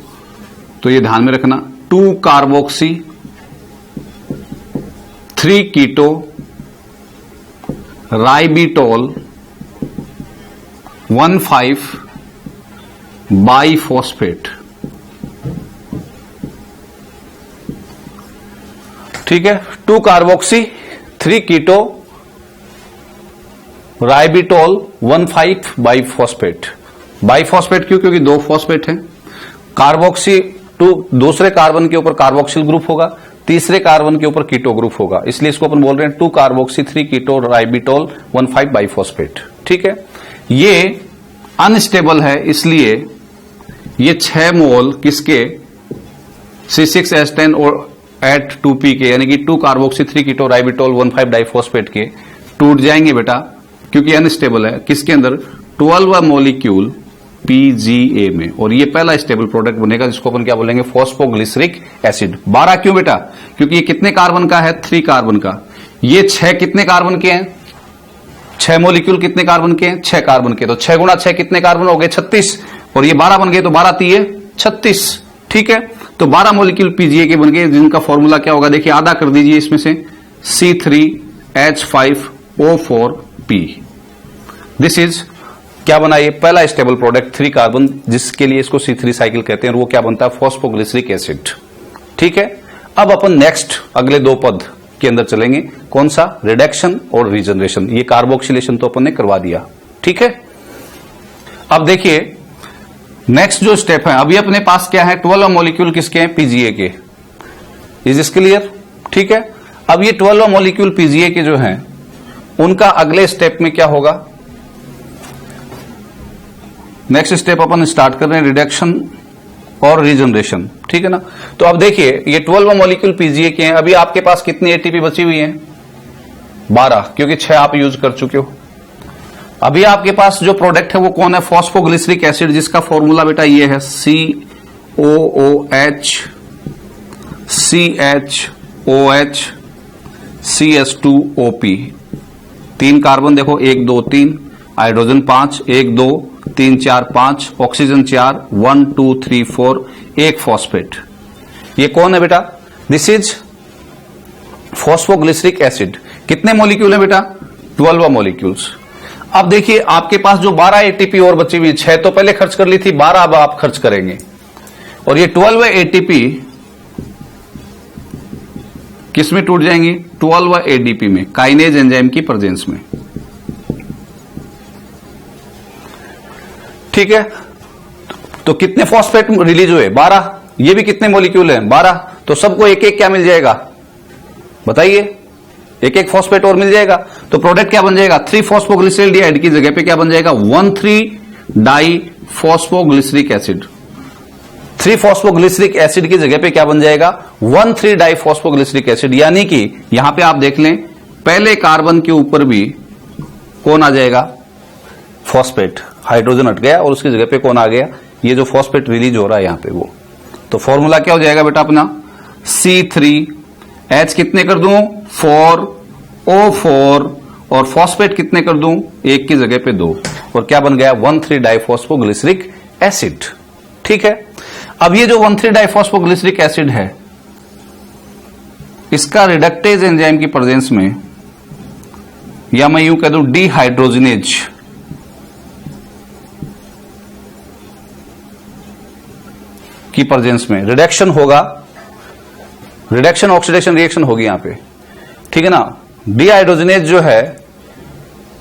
तो ये ध्यान में रखना, 2 कार्बोक्सी 3 कीटो राइबिटोल 1,5 बाइफॉस्फेट। ठीक है, 2 कार्बोक्सी 3 कीटो राइबिटोल 1,5 बाइफॉस्फेट। बाइफॉस्फेट क्यों? क्योंकि 2 फॉस्फेट हैं। कार्बोक्सी 2 दूसरे कार्बन के ऊपर कार्बोक्सिल ग्रुप होगा, तीसरे कार्बन के ऊपर कीटो ग्रुप होगा, इसलिए इसको अपन बोल रहे हैं 2 कार्बोक्सी 3 कीटो राइबिटोल 1,5 बाइफॉस्फेट। ठीक है, ये अनस्टेबल है, इसलिए ये 6 मोल किसके? C6H10 और 8 2P के, यानी कि 2 कार्बोक्सी 3 कीटो राइबिटोल 1,5 डाइफॉस्फेट के टूट जाएंगे बेटा, क्योंकि अनस्टेबल है। किसके अंदर? 12वां मॉलिक्यूल PGA में, और ये पहला स्टेबल प्रोडक्ट बनेगा जिसको अपन क्या बोलेंगे? Phosphoglyceric acid. 12 क्यों बेटा? क्योंकि ये कितने कार्बन का है? 3 कार्बन का। ये 6 कितने कार्बन के हैं? 6 मॉलिक्यूल कितने कार्बन के हैं? 6 कार्बन के। तो 6 गुणा 6 कितने कार्बन हो गए? 36। और ये 12 बन गए, तो 12 3 36। ठीक है, तो 12 मॉलिक्यूल PGA के बन गए, जिनका फॉर्मूला क्या होगा? देखिए आधा कर दीजिए इसमें से, C3H5O4P। दिस इज क्या बना? ये पहला स्टेबल प्रोडक्ट 3 कार्बन, जिसके लिए इसको C3 साइकिल कहते हैं, और वो क्या बनता है? Phosphoglyceric acid. ठीक है, अब अपन नेक्स्ट अगले 2 पद के अंदर चलेंगे। कौन सा? रिडक्शन और रीजनरेशन। ये कार्बोक्सिलेशन तो अपन ने करवा दिया। ठीक है, अब देखिए नेक्स्ट जो स्टेप है, अभी अपने पास क्या है? 12 मॉलिक्यूल किसके हैं? PGA के। Is this clear? ठीक है, अब ये 12 मॉलिक्यूल PGA के जो हैं, उनका अगले स्टेप में क्या होगा? नेक्स्ट स्टेप अपन स्टार्ट कर रहे हैं रिडक्शन और रीजनरेशन, ठीक है ना। तो अब देखिए ये 12 मॉलिक्यूल पीजीए के हैं। अभी आपके पास कितनी एटीपी बची हुई है? 12, क्योंकि 6 आप यूज कर चुके हो। अभी आपके पास जो प्रोडक्ट है वो कौन है? फॉस्फोग्लिसरिक एसिड, जिसका फॉर्मूला बेटा ये है COOH CHOH CH2OP। 3 कार्बन देखो, 1 2 3, हाइड्रोजन 5, 1 2 3 4 5, ऑक्सीजन 4, 1 2 3 4, एक फॉस्फेट। ये कौन है बेटा? This is phosphoglyceric acid. कितने मॉलिक्यूल है बेटा? 12 मॉलिक्यूल्स। अब देखिए आपके पास जो 12 एटीपी और बची हुई, 6 तो पहले खर्च कर ली थी, 12 अब आप खर्च करेंगे। और ये 12 एटीपी किस में टूट जाएंगी? 12 एडीपी में, काइनेज एंजाइम की प्रेजेंस में, ठीक है। तो कितने फॉस्फेट रिलीज हुए? 12। ये भी कितने मॉलिक्यूल हैं? 12। तो सबको एक एक क्या मिल जाएगा? बताइए, एक एक फॉस्फेट और मिल जाएगा। तो प्रोडक्ट क्या बन जाएगा? 3-फॉस्फोग्लिसरॉल्डिहाइड की जगह पे क्या बन जाएगा? 1,3-डाइफॉस्फोग्लिसरिक एसिड। 3-फॉस्फोग्लिसरिक एसिड की जगह पे क्या बन जाएगा? 1,3-डाइफॉस्फोग्लिसरिक एसिड। यानी कि यहां पे आप देख लें, पहले कार्बन के ऊपर भी कौन आ जाएगा? फॉस्फेट। हाइड्रोजन हट गया और उसकी जगह पे कौन आ गया? ये जो फॉस्फेट रिलीज हो रहा है यहां पे वो। तो फॉर्मूला क्या हो जाएगा बेटा अपना? C3H कितने कर दूं? 4O4, और फॉस्फेट कितने कर दूं? 1 की जगह पे 2, और क्या बन गया? 1,3-डाइफॉस्फोग्लिसरिक एसिड, ठीक है। अब ये जो 1,3-डाइफॉस्फोग्लिसरिक एसिड है, इसका रिडक्टेज एंजाइम की प्रेजेंस में, या मैं यूं कह दूं डिहाइड्रोजनेज की प्रेजेंस में रिडक्शन होगा। रिडक्शन ऑक्सीडेशन रिएक्शन होगी यहां पे, ठीक है ना। डिहाइड्रोजनेज जो है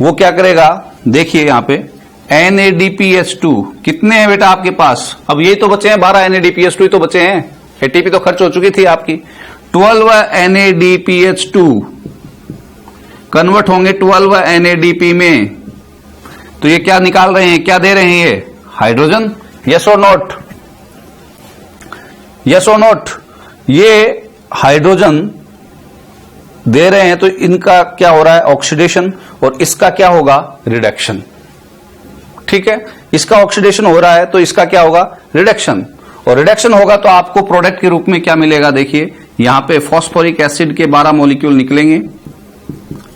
वो क्या करेगा? देखिए यहां पे NADPH2 कितने हैं बेटा आपके पास? अब ये तो बचे हैं 12 NADPH2 ही तो बचे हैं, एटीपी तो खर्च हो चुकी थी आपकी। 12 NADPH2 कन्वर्ट होंगे 12 NADP में, तो ये क्या निकाल रहे हैं? क्या दे रहे हैं? ये हाइड्रोजन। यस और नॉट? यस और नॉट? ये हाइड्रोजन दे रहे हैं, तो इनका क्या हो रहा है? ऑक्सीडेशन, और इसका क्या होगा? रिडक्शन, ठीक है। इसका ऑक्सीडेशन हो रहा है तो इसका क्या होगा? रिडक्शन। और रिडक्शन होगा तो आपको प्रोडक्ट के रूप में क्या मिलेगा? देखिए यहां पे फॉस्फोरिक एसिड के 12 मॉलिक्यूल निकलेंगे,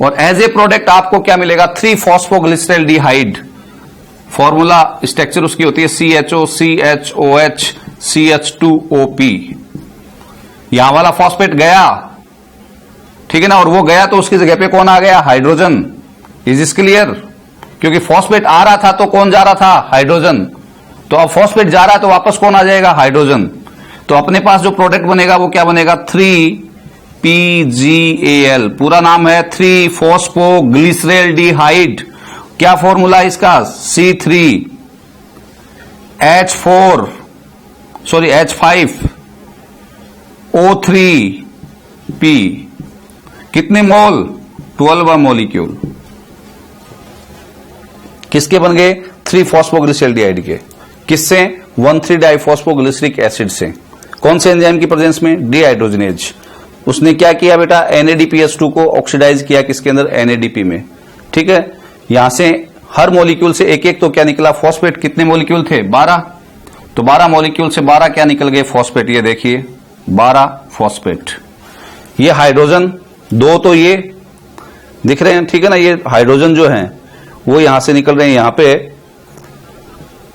और एज ए प्रोडक्ट आपको क्या मिलेगा? 3-फॉस्फोग्लिसरॉल्डिहाइड। फॉर्मूला स्ट्रक्चर उसकी होती है CHO CHOH CH2OP। यहां वाला फॉस्फेट गया, ठीक है ना, और वो गया तो उसकी जगह पे कौन आ गया? हाइड्रोजन। Is this clear? क्योंकि फॉस्फेट आ रहा था तो कौन जा रहा था? हाइड्रोजन। तो अब फॉस्फेट जा रहा है तो वापस कौन आ जाएगा? हाइड्रोजन। तो अपने पास जो प्रोडक्ट बनेगा वो क्या बनेगा? 3PGAL। पूरा नाम है 3-फॉस्फोग्लिसरॉल्डिहाइड। क्या फॉर्मूला है इसका? H5O3P। कितने मोल? 12 मॉलिक्यूल। किसके बन गए? 3-फॉस्फोग्लिसरॉल्डिहाइड के। किससे? 1,3-डाइफॉस्फोग्लिसरिक एसिड से। कौन से एंजाइम की प्रेजेंस में? डिहाइड्रोजनेज। उसने क्या किया बेटा? NADPH2 को ऑक्सीडाइज किया किसके अंदर? NADP में, ठीक है। यहां से हर मॉलिक्यूल से एक एक तो क्या निकला? फॉस्फेट। कितने मॉलिक्यूल थे? 12। तो 12 मॉलिक्यूल से 12 क्या निकल गए? फॉस्फेट। ये देखिए 12 फॉस्फेट। ये हाइड्रोजन 2 तो ये दिख रहे हैं, ठीक है ना। ये हाइड्रोजन जो है वो यहां से निकल रहे हैं, यहां पे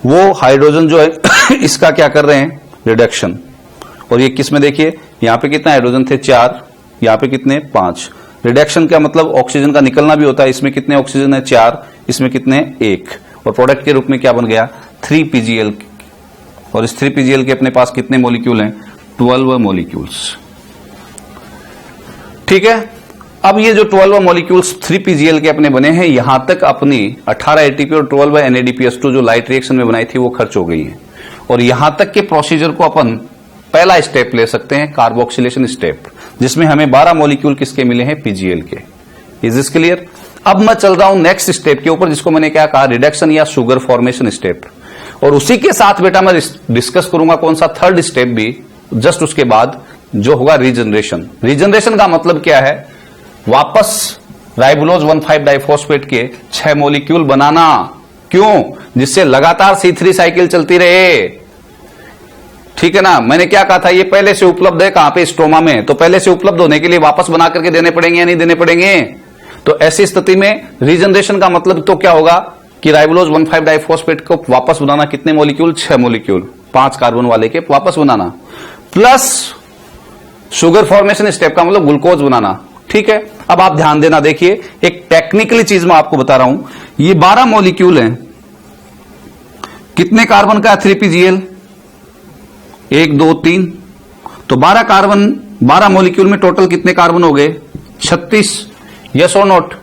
वो हाइड्रोजन जो है इसका क्या कर रहे हैं? रिडक्शन। और ये किस में? देखिए यहां पे कितने हाइड्रोजन थे? 4। यहां पे कितने? 5। रिडक्शन का मतलब ऑक्सीजन का निकलना भी होता है। इसमें कितने ऑक्सीजन है? 4। इसमें कितने? 1। और प्रोडक्ट के रूप में क्या बन गया? 3PGL। और इस 3PGL के अपने पास कितने मॉलिक्यूल हैं? 12 मॉलिक्यूल्स, ठीक है। अब ये जो 12 मॉलिक्यूल्स 3PGL के अपने बने हैं, यहां तक अपनी 18 ATP और 12 NADPH2 जो लाइट रिएक्शन में बनाई थी वो खर्च हो गई है। और यहां तक के प्रोसीजर को अपन पहला स्टेप ले सकते हैं, कार्बोक्सिलेशन स्टेप, जिसमें हमें 12 मॉलिक्यूल किसके मिले हैं? PGL के। Is this clear? अब मैं चल रहा हूं नेक्स्ट स्टेप के ऊपर, जिसको मैंने क्या कहा? रिडक्शन या शुगर फॉर्मेशन स्टेप। और उसी के साथ बेटा मैं डिस्कस करूंगा कौन सा थर्ड स्टेप भी, जस्ट उसके बाद जो होगा रीजनरेशन। रीजनरेशन का मतलब क्या है, वापस राइबोलोज 1,5 डाइफॉस्फेट के 6 मॉलिक्यूल बनाना। क्यों? जिससे लगातार C3 साइकिल चलती रहे। ठीक है ना, मैंने क्या कहा था, ये पहले से उपलब्ध है कहां पे, स्ट्रोमा में, तो पहले से उपलब्ध होने के लिए वापस बना करके देने पड़ेंगे या नहीं देने पड़ेंगे। तो ऐसी स्थिति में रीजनरेशन का मतलब तो क्या होगा कि राइबोलोज 1,5 डाइफॉस्फेट को वापस बनाना, कितने मॉलिक्यूल, 6 मॉलिक्यूल 5 कार्बन वाले के वापस बनाना, प्लस शुगर फॉर्मेशन स्टेप का मतलब ग्लूकोज बनाना। ठीक है, अब आप ध्यान देना, देखिए एक टेक्निकली चीज मैं आपको बता रहा हूं, ये 12 मॉलिक्यूल हैं, कितने कार्बन का 3PGL, 1 2 3, तो 12 कार्बन, 12 मॉलिक्यूल में टोटल कितने कार्बन हो गए, 36। यस और नोट?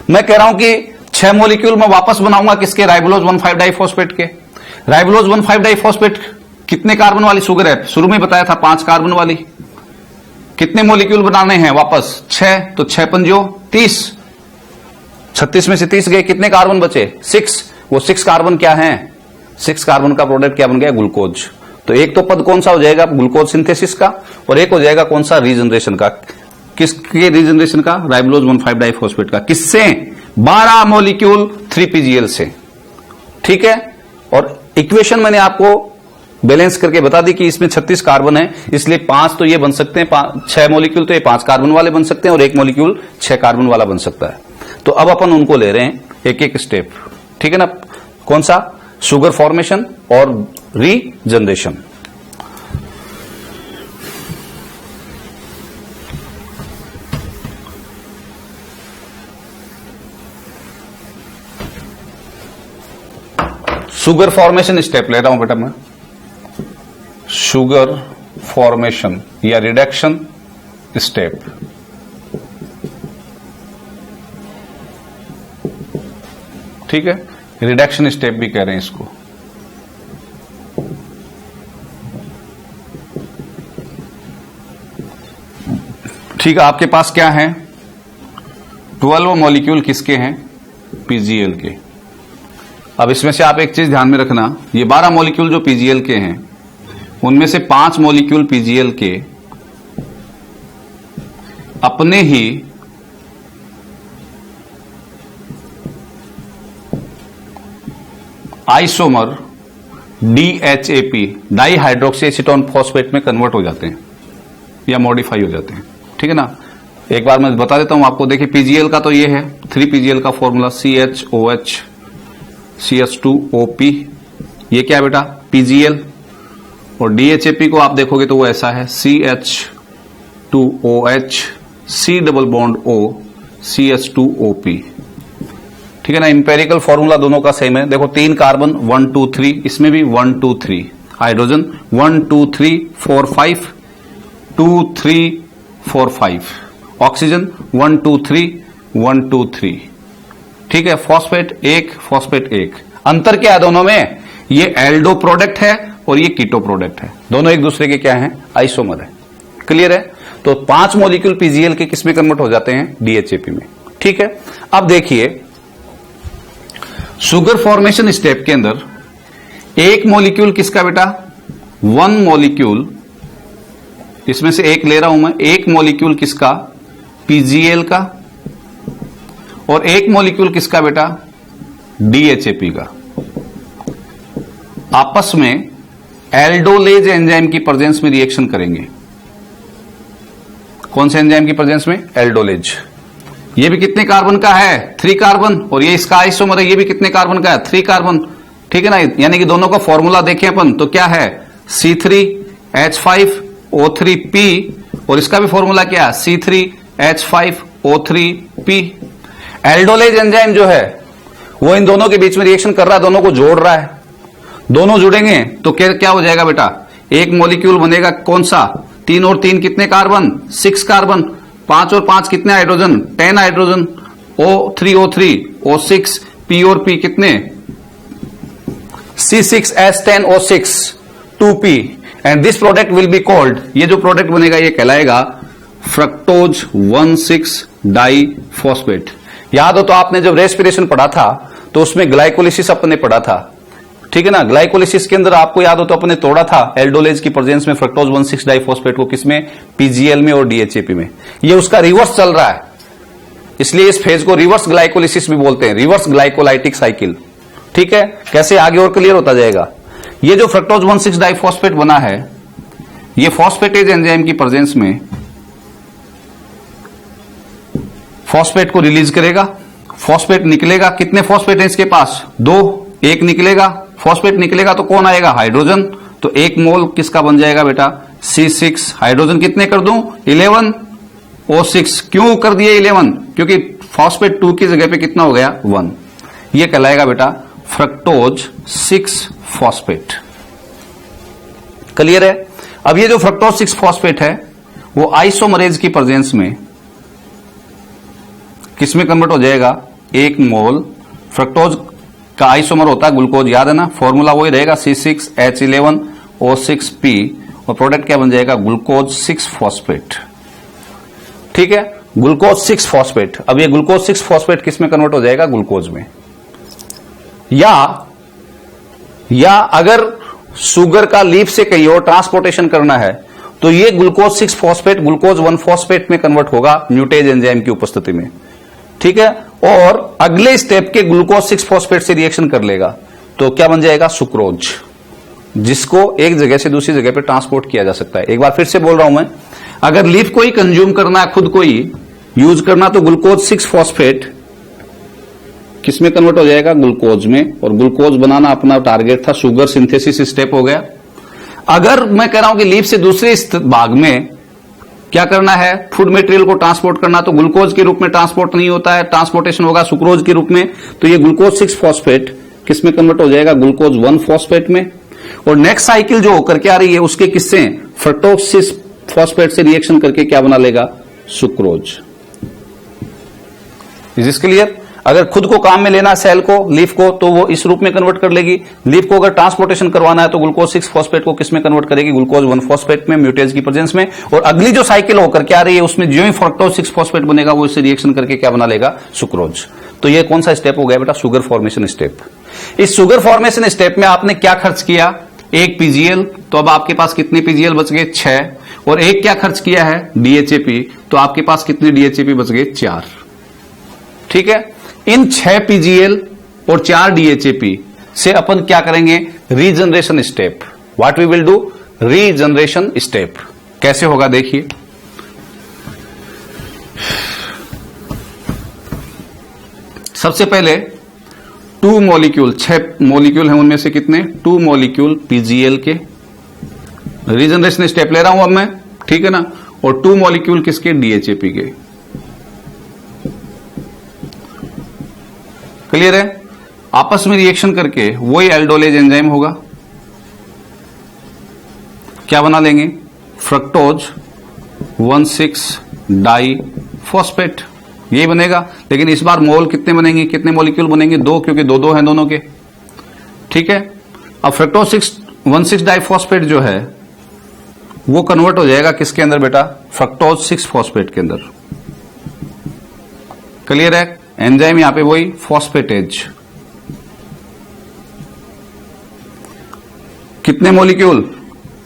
मैं कह रहा हूं कि 6 मॉलिक्यूल में वापस बनाऊंगा किसके, राइबोलोज 1,5 डाइफॉस्फेट के। राइबोलोज 1,5 डाइफॉस्फेट कितने कार्बन वाली शुगर है, शुरू में बताया था 5 कार्बन वाली। कितने मॉलिक्यूल बनाने हैं वापस, 6, तो 6 पंजो 30, 36 में से 30 गए, कितने कार्बन बचे, 6। वो 6 कार्बन क्या है, 6 कार्बन का प्रोडक्ट क्या बन गया, ग्लूकोज। तो एक तो पद कौन सा हो जाएगा, ग्लूकोज सिंथेसिस का, और एक हो जाएगा कौन सा, रीजनरेशन का। किसके रीजनरेशन का, राइबोलोज 1,5 डाइफॉस्फेट का। किससे, 12 मॉलिक्यूल 3PGL से। ठीक है, और इक्वेशन मैंने आपको बैलेंस करके बता दी कि इसमें 36 कार्बन है, इसलिए 5 तो ये बन सकते हैं, 6 मॉलिक्यूल तो ये 5 कार्बन वाले बन सकते हैं, और 1 मॉलिक्यूल 6 कार्बन वाला बन सकता है। तो अब अपन उनको ले रहे हैं एक एक स्टेप। ठीक है ना, कौन सा, शुगर फॉर्मेशन और रीजनरेशन। शुगर फॉर्मेशन स्टेप ले रहा हूं बेटा मैं, शुगर फॉर्मेशन या रिडक्शन स्टेप। ठीक है, रिडक्शन स्टेप भी कह रहे हैं इसको। ठीक है, आपके पास क्या है, 12 मॉलिक्यूल किसके हैं, PGL के। अब इसमें से आप एक चीज ध्यान में रखना, ये 12 मॉलिक्यूल जो PGL के हैं, उनमें से 5 मॉलिक्यूल PGL के अपने ही isomer DHAP, dihydroxyacetone phosphate में कन्वर्ट हो जाते हैं या मॉडिफाई हो जाते हैं। ठीक है ना, एक बार मैं बता देता हूं आपको। देखिए PGL का तो ये है, 3PGL का फॉर्मूला CHOH CH2OP, ये क्या है बेटा, PGL। और DHAP को आप देखोगे तो वो ऐसा है, CH2OH C double bond O CH2OP। ठीक है ना, इंपेरिकल फॉर्मूला दोनों का सेम है। देखो 3 कार्बन 1 2 3, इसमें भी 1 2 3, हाइड्रोजन 1 2 3 4 5 2 3 4 5, ऑक्सीजन 1 2 3 1 2 3। ठीक है, फॉस्फेट 1 फॉस्फेट 1। अंतर क्या है दोनों में, ये एल्डो प्रोडक्ट है और ये कीटो प्रोडक्ट है, दोनों एक दूसरे के क्या हैं, आइसोमर है। क्लियर है? तो 5 मॉलिक्यूल PGL के किस में कन्वर्ट हो जाते हैं, DHAP में। ठीक है, अब देखिए शुगर फॉर्मेशन स्टेप के अंदर एक मॉलिक्यूल किसका बेटा, 1 मॉलिक्यूल, इसमें से एक ले रहा हूं मैं, एक मॉलिक्यूल किसका, PGL का, और एक मॉलिक्यूल किसका बेटा, DHAP का। आपस में एल्डोलेज एंजाइम की प्रेजेंस में रिएक्शन करेंगे। कौन से एंजाइम की प्रेजेंस में, एल्डोलेज। ये भी कितने कार्बन का है, 3 कार्बन, और ये इसका आइसोमर है, ये भी कितने कार्बन का है, 3 कार्बन। ठीक है ना, यानी कि दोनों का फॉर्मूला देखें अपन तो क्या है, C3H5O3P, और इसका भी फॉर्मूला क्या है, C3H5O3P। एल्डोलेज एंजाइम जो है वो इन दोनों के बीच में रिएक्शन कर रहा है, दोनों को जोड़ रहा है। दोनों जुड़ेंगे तो क्या हो जाएगा बेटा, एक मॉलिक्यूल बनेगा कौन सा, 3 और 3 कितने कार्बन, 6 कार्बन, 5 और 5 कितने hydrogen, 10 hydrogen, O3O3 O6, P और P कितने, C6H10O6 2P, and this product will be called, ये जो प्रोडक्ट बनेगा ये कहलाएगा फ्रक्टोज 1,6 डाइफॉस्फेट। याद हो तो आपने जब रेस्पिरेशन पढ़ा था तो उसमें ग्लाइकोलिसिस अपने पढ़ा था, ठीक है ना। ग्लाइकोलिसिस के अंदर आपको याद हो तो अपने तोड़ा था एल्डोलेज की प्रेजेंस में फ्रक्टोज 1,6 डाइफॉस्फेट को, किसमें, पीजीएल में और डीएचएपी में। ये उसका रिवर्स चल रहा है, इसलिए इस फेज को रिवर्स ग्लाइकोलिसिस भी बोलते हैं, रिवर्स ग्लाइकोलाइटिक साइकिल। ठीक है, कैसे आगे और क्लियर होता जाएगा। ये जो फ्रक्टोज 1,6 डाइफॉस्फेट बना है, ये फॉस्फेटेज एंजाइम की प्रेजेंस में फॉस्फेट को रिलीज करेगा, फॉस्फेट निकलेगा। कितने फॉस्फेट है इसके पास, 2, एक निकलेगा, फॉस्फेट निकलेगा तो कौन आएगा, हाइड्रोजन। तो 1 मोल किसका बन जाएगा बेटा, C6। हाइड्रोजन कितने कर दूं, 11 O6। क्यों कर दिए 11, क्योंकि फॉस्फेट 2 की जगह पे कितना हो गया, 1। ये कहलाएगा बेटा फ्रक्टोज 6 फॉस्फेट। क्लियर है। अब ये जो फ्रक्टोज 6 फॉस्फेट है वो आइसोमरेज की प्रेजेंस में किसमें कन्वर्ट हो जाएगा, 1 मोल फ्रक्टोज का आइसोमर होता है ग्लूकोज, याद है ना, फॉर्मूला वही रहेगा C6H11O6P, और प्रोडक्ट क्या बन जाएगा, ग्लूकोज 6 फॉस्फेट। ठीक है, ग्लूकोज 6 फॉस्फेट। अब ये ग्लूकोज 6 फॉस्फेट किसमें कन्वर्ट हो जाएगा, ग्लूकोज में। या अगर शुगर का लीफ से कहीं और ट्रांसपोर्टेशन करना है तो ये ग्लूकोज 6 फॉस्फेट ग्लूकोज 1 फॉस्फेट में कन्वर्ट होगा म्यूटेज एंजाइम की उपस्थिति में। ठीक है, और अगले स्टेप के ग्लूकोज 6 फॉस्फेट से रिएक्शन कर लेगा तो क्या बन जाएगा, सुक्रोज, जिसको एक जगह से दूसरी जगह पे ट्रांसपोर्ट किया जा सकता है। एक बार फिर से बोल रहा हूं मैं, अगर लीफ को ही कंज्यूम करना है, खुद को ही यूज करना, तो ग्लूकोज 6 फॉस्फेट किसमें कन्वर्ट हो जाएगा, ग्लूकोज में। और ग्लूकोज बनाना अपना टारगेट था, शुगर सिंथेसिस स्टेप हो गया। अगर मैं कह रहा हूं कि लीफ से दूसरे भाग में क्या करना है, फूड मटेरियल को ट्रांसपोर्ट करना, तो ग्लूकोज के रूप में ट्रांसपोर्ट नहीं होता है, ट्रांसपोर्टेशन होगा सुक्रोज के रूप में। तो ये ग्लूकोज 6 फॉस्फेट किसमें कन्वर्ट हो जाएगा, ग्लूकोज 1 फॉस्फेट में। और नेक्स्ट साइकिल जो होकर के आ रही है उसके किससे, फ्रक्टोज 6 फॉस्फेट से रिएक्शन करके क्या बना लेगा, सुक्रोज। Is this clear. अगर खुद को काम में लेना है सेल को, लीफ को, तो वो इस रूप में कन्वर्ट कर लेगी। लीफ को अगर ट्रांसपोर्टेशन करवाना है तो ग्लूकोज 6 फॉस्फेट को किसमें कन्वर्ट करेगी, ग्लूकोज 1 फॉस्फेट में, म्यूटेज की प्रेजेंस में। और अगली जो साइकिल होकर क्या आ रही है उसमें जो ही फ्रक्टोज 6 फॉस्फेट बनेगा वो इससे रिएक्शन करके क्या बना लेगा, सुक्रोज। तो ये कौन सा स्टेप हो गया बेटा, शुगर फॉर्मेशन स्टेप। इस शुगर फॉर्मेशन स्टेप में आपने क्या खर्च किया, 1 पीजीएल, तो अब आपके पास कितने पीजीएल बच गए, 6। और एक क्या खर्च किया है, डीएचएपी, तो आपके पास कितने डीएचएपी बच गए, 4। ठीक है, इन 6 पीजीएल और 4 डीएचएपी से अपन क्या करेंगे, regeneration step. What we will do, regeneration step. कैसे होगा देखिए, सबसे पहले 2 मॉलिक्यूल, 6 मॉलिक्यूल हैं, उनमें से कितने, 2 मॉलिक्यूल पीजीएल के, रीजनरेशन स्टेप ले रहा हूं अब मैं, ठीक है ना। और 2 मॉलिक्यूल किसके, डीएचएपी के। क्लियर है। आपस में रिएक्शन करके वही एल्डोलेज एंजाइम होगा, क्या बना लेंगे, फ्रक्टोज 1,6 डाइफॉस्फेट, यही बनेगा। लेकिन इस बार मोल कितने बनेंगे, कितने मॉलिक्यूल बनेंगे, 2, क्योंकि 2-2 हैं दोनों के। ठीक है, अब फ्रक्टोज 1,6 डाइफॉस्फेट जो है वो कन्वर्ट हो जाएगा किसके अंदर बेटा, फ्रक्टोज 6 फॉस्फेट के अंदर। क्लियर है, एंजाइम यहां पे वही फॉस्फेटेज। कितने मॉलिक्यूल,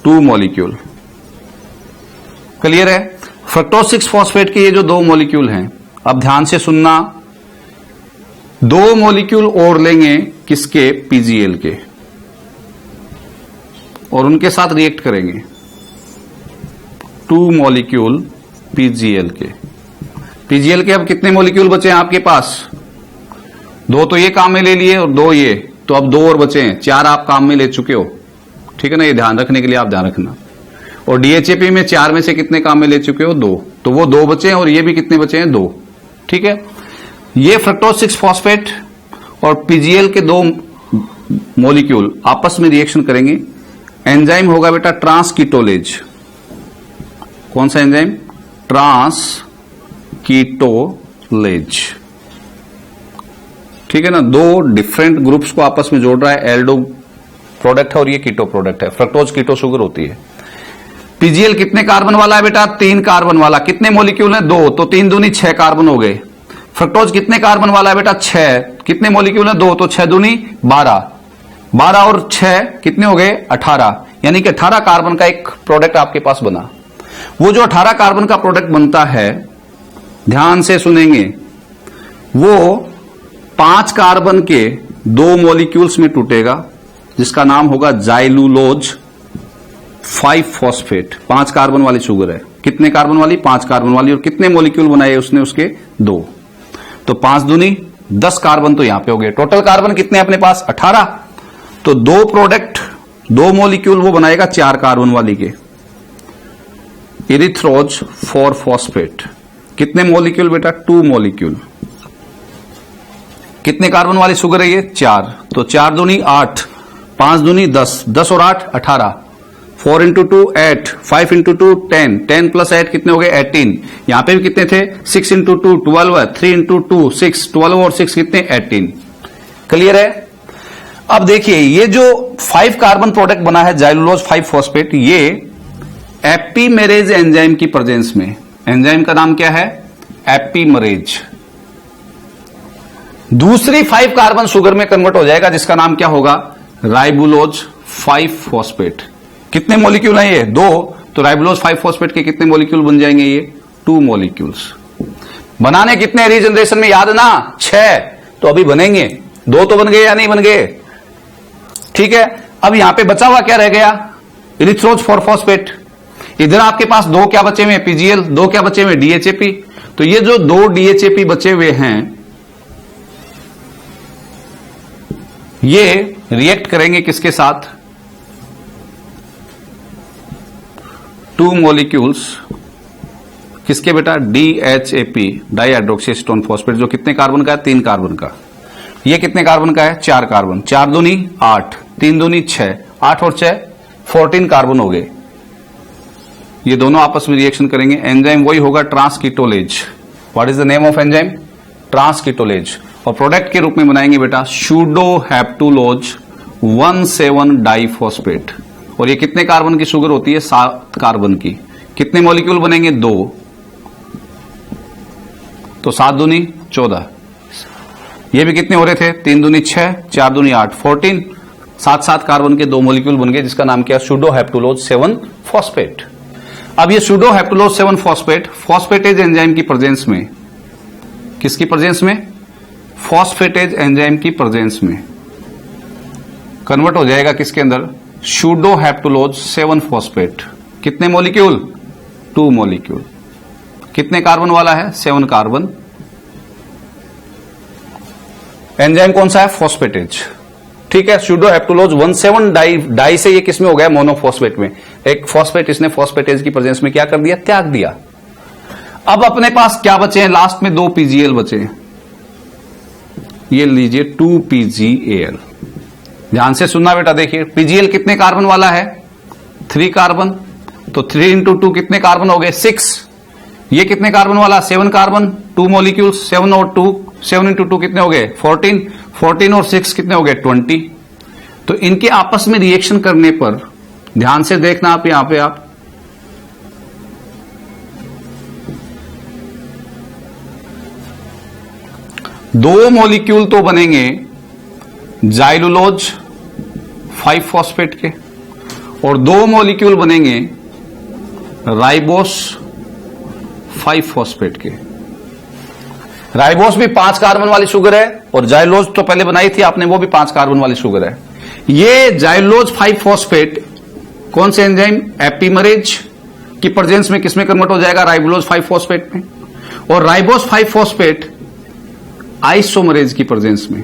2 मॉलिक्यूल। क्लियर है। फ्रक्टोज 6 फॉस्फेट के ये जो 2 मॉलिक्यूल हैं, अब ध्यान से सुनना, 2 मॉलिक्यूल और लेंगे किसके, पीजीएल के, और उनके साथ रिएक्ट करेंगे, 2 मॉलिक्यूल पीजीएल के। पीजीएल के अब कितने मॉलिक्यूल बचे हैं आपके पास, 2 तो ये काम में ले लिए और 2 ये, तो अब 2 और बचे हैं, 4 आप काम में ले चुके हो। ठीक है ना, ये ध्यान रखने के लिए आप ध्यान रखना। और डीएचएपी में 4 में से कितने काम में ले चुके हो, 2, तो वो 2 बचे हैं, और ये भी कितने बचे हैं, 2। ठीक है, ये फ्रक्टोज 6 फॉस्फेट और पीजीएल के 2 मॉलिक्यूल आपस में रिएक्शन करेंगे। एंजाइम होगा बेटा ट्रांसकीटोलेज। कौन सा एंजाइम, ट्रांसकीटोलेज। ठीक है ना, 2 डिफरेंट ग्रुप्स को आपस में जोड़ रहा है, एल्डो प्रोडक्ट है और ये कीटो प्रोडक्ट है। फ्रक्टोज कीटो शुगर होती है। पीजीएल कितने कार्बन वाला है बेटा, 3 कार्बन वाला। कितने मॉलिक्यूल है, 2, तो 3 दूनी 6 कार्बन हो गए। फ्रक्टोज कितने कार्बन वाला है बेटा, 6। कितने मॉलिक्यूल है, 2, तो 6 दूनी 12। 12 और 6 कितने हो गए 18, यानी कि 18 कार्बन का एक प्रोडक्ट आपके पास बना। वो जो 18 कार्बन का प्रोडक्ट बनता है, ध्यान से सुनेंगे, वो 5 कार्बन के 2 मॉलिक्यूल्स में टूटेगा जिसका नाम होगा जाइलुलोज 5 फॉस्फेट। 5 कार्बन वाली शुगर है। कितने कार्बन वाली? 5 कार्बन वाली। और कितने मॉलिक्यूल बनाए उसने? उसके 2। तो 5 दूनी 10 कार्बन तो यहां पे हो गए। टोटल कार्बन कितने अपने पास? 18। तो 2 प्रोडक्ट, 2 मॉलिक्यूल वो बनाएगा 4 कार्बन वाली के, इरिथ्रोज 4 फॉस्फेट। कितने मॉलिक्यूल बेटा? 2 मॉलिक्यूल। कितने कार्बन वाली शुगर है ये? 4। तो 4 दूनी 8, 5 दूनी 10, 10 और 8 18, 4 इंटू 2 8, 5 इंटू 2 10, 10 प्लस 8 कितने हो गए? 18। यहां पे भी कितने थे? 6 इंटू 2 12 है, 3 इंटू 2 6, 12 और 6 कितने? 18। क्लियर है? अब देखिए, ये जो 5 कार्बन प्रोडक्ट बना है जाइलुलोज 5 फॉस्फेट, ये एपीमेरेज एंजाइम की प्रेजेंस में, एंजाइम का नाम क्या है? एपीमेरेज, दूसरी 5 कार्बन शुगर में कन्वर्ट हो जाएगा जिसका नाम क्या होगा? Ribulose 5 phosphate. कितने मॉलिक्यूल हैं ये? 2। तो राइबुलोज 5 फॉस्फेट के कितने मॉलिक्यूल बन जाएंगे? ये 2 मॉलिक्यूल्स। बनाने कितने रीजनरेशन में? याद ना? 6। तो अभी बनेंगे 2 तो बन गए या नहीं बन गए? ठीक है। अब यहां पे बचा हुआ क्या रह गया? इरिथ्रोज 4 फॉस्फेट। इधर आपके पास 2 क्या बचे हुए? पीजीएल। 2 क्या बचे हुए? डीएचएपी। तो ये जो 2 डीएचएपी बचे हुए हैं, ये रिएक्ट करेंगे किसके साथ? 2 मॉलिक्यूल्स किसके बेटा? DHAP, डाइहाइड्रोक्सी एसीटोन फॉस्फेट, जो कितने कार्बन का है? 3 कार्बन का। ये कितने कार्बन का है? 4 कार्बन। 4 दूनी 8, 3 दूनी 6, 8 और 6 14 कार्बन हो गए। ये दोनों आपस में रिएक्शन करेंगे। एंजाइम वही होगा, transketolase. What is the name of enzyme? Transketolase. और प्रोडक्ट के रूप में बनाएंगे बेटा सूडोहेप्टुलोज 1,7 डाइफॉस्फेट। और ये कितने कार्बन की शुगर होती है? 7 कार्बन की। कितने मॉलिक्यूल बनेंगे? 2। तो 7 दूनी 14। ये भी कितने हो रहे थे? 3 दूनी 6, 4 दूनी 8, 14। 7 कार्बन के 2 मॉलिक्यूल बन गए जिसका नाम क्या? सूडोहेप्टुलोज 7 फॉस्फेट। अब ये सूडोहेप्टुलोज 7 फॉस्फेट फॉस्फेटेज एंजाइम की प्रेजेंस में, किसकी प्रेजेंस में? फॉस्फेटेज एंजाइम की प्रेजेंस में कन्वर्ट हो जाएगा किसके अंदर? सूडोहेप्टुलोज 7 फॉस्फेट। कितने मॉलिक्यूल? 2 मॉलिक्यूल। कितने कार्बन वाला है? 7 कार्बन। एंजाइम कौन सा है? फॉस्फेटेज। ठीक है। सूडोहेप्टुलोज 1,7 डाई से ये किसमें हो गया? मोनोफॉस्फेट में। एक फॉस्फेट इसने फॉस्फेटेज की प्रेजेंस में क्या कर दिया? त्याग दिया। अब अपने पास क्या बचे हैं? लास्ट में 2 पीजीएल बचे हैं। ये लीजिए 2 पीजीएल। ध्यान से सुनना बेटा। देखिए पीजीएल कितने कार्बन वाला है? 3 कार्बन। तो 3 इंटू 2 कितने कार्बन हो गए? 6। ये कितने कार्बन वाला? 7 कार्बन, 2 मॉलिक्यूल। 7 और 2, 7 इंटू 2 कितने हो गए? 14। 14 और 6 कितने हो गए? 20। तो इनके आपस में रिएक्शन करने पर ध्यान से देखना आप, यहां पे आप 2 मॉलिक्यूल तो बनेंगे जाइलुलोज 5 फॉस्फेट के और 2 मॉलिक्यूल बनेंगे राइबोस 5 फॉस्फेट के। राइबोस भी 5 कार्बन वाली शुगर है और जाइलुलोज तो पहले बनाई थी आपने, वो भी 5 कार्बन वाली शुगर है। ये जाइलुलोज 5 फॉस्फेट कौन से एंजाइम? एपीमेरेज की प्रेजेंस में किसमें कन्वर्ट हो जाएगा? राइबोस 5 फॉस्फेट में। और राइबोस 5 फॉस्फेट आइसोमरेज की प्रेजेंस में।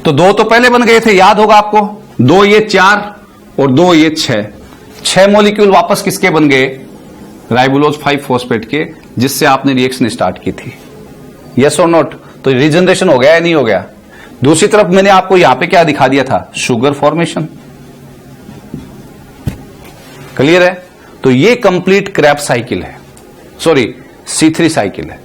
तो 2 तो पहले बन गए थे, याद होगा आपको। 2 ये 4 और 2 ये 6 मॉलिक्यूल वापस किसके बन गए? राइबोलोज 5 फॉस्फेट के, जिससे आपने रिएक्शन स्टार्ट की थी। यस और नॉट? तो रीजनरेशन हो गया या नहीं हो गया? दूसरी तरफ मैंने आपको यहां पे क्या दिखा दिया था? Sugar formation. क्लियर है? तो ये कंप्लीट क्रैब साइकिल है, सॉरी C3 साइकिल है।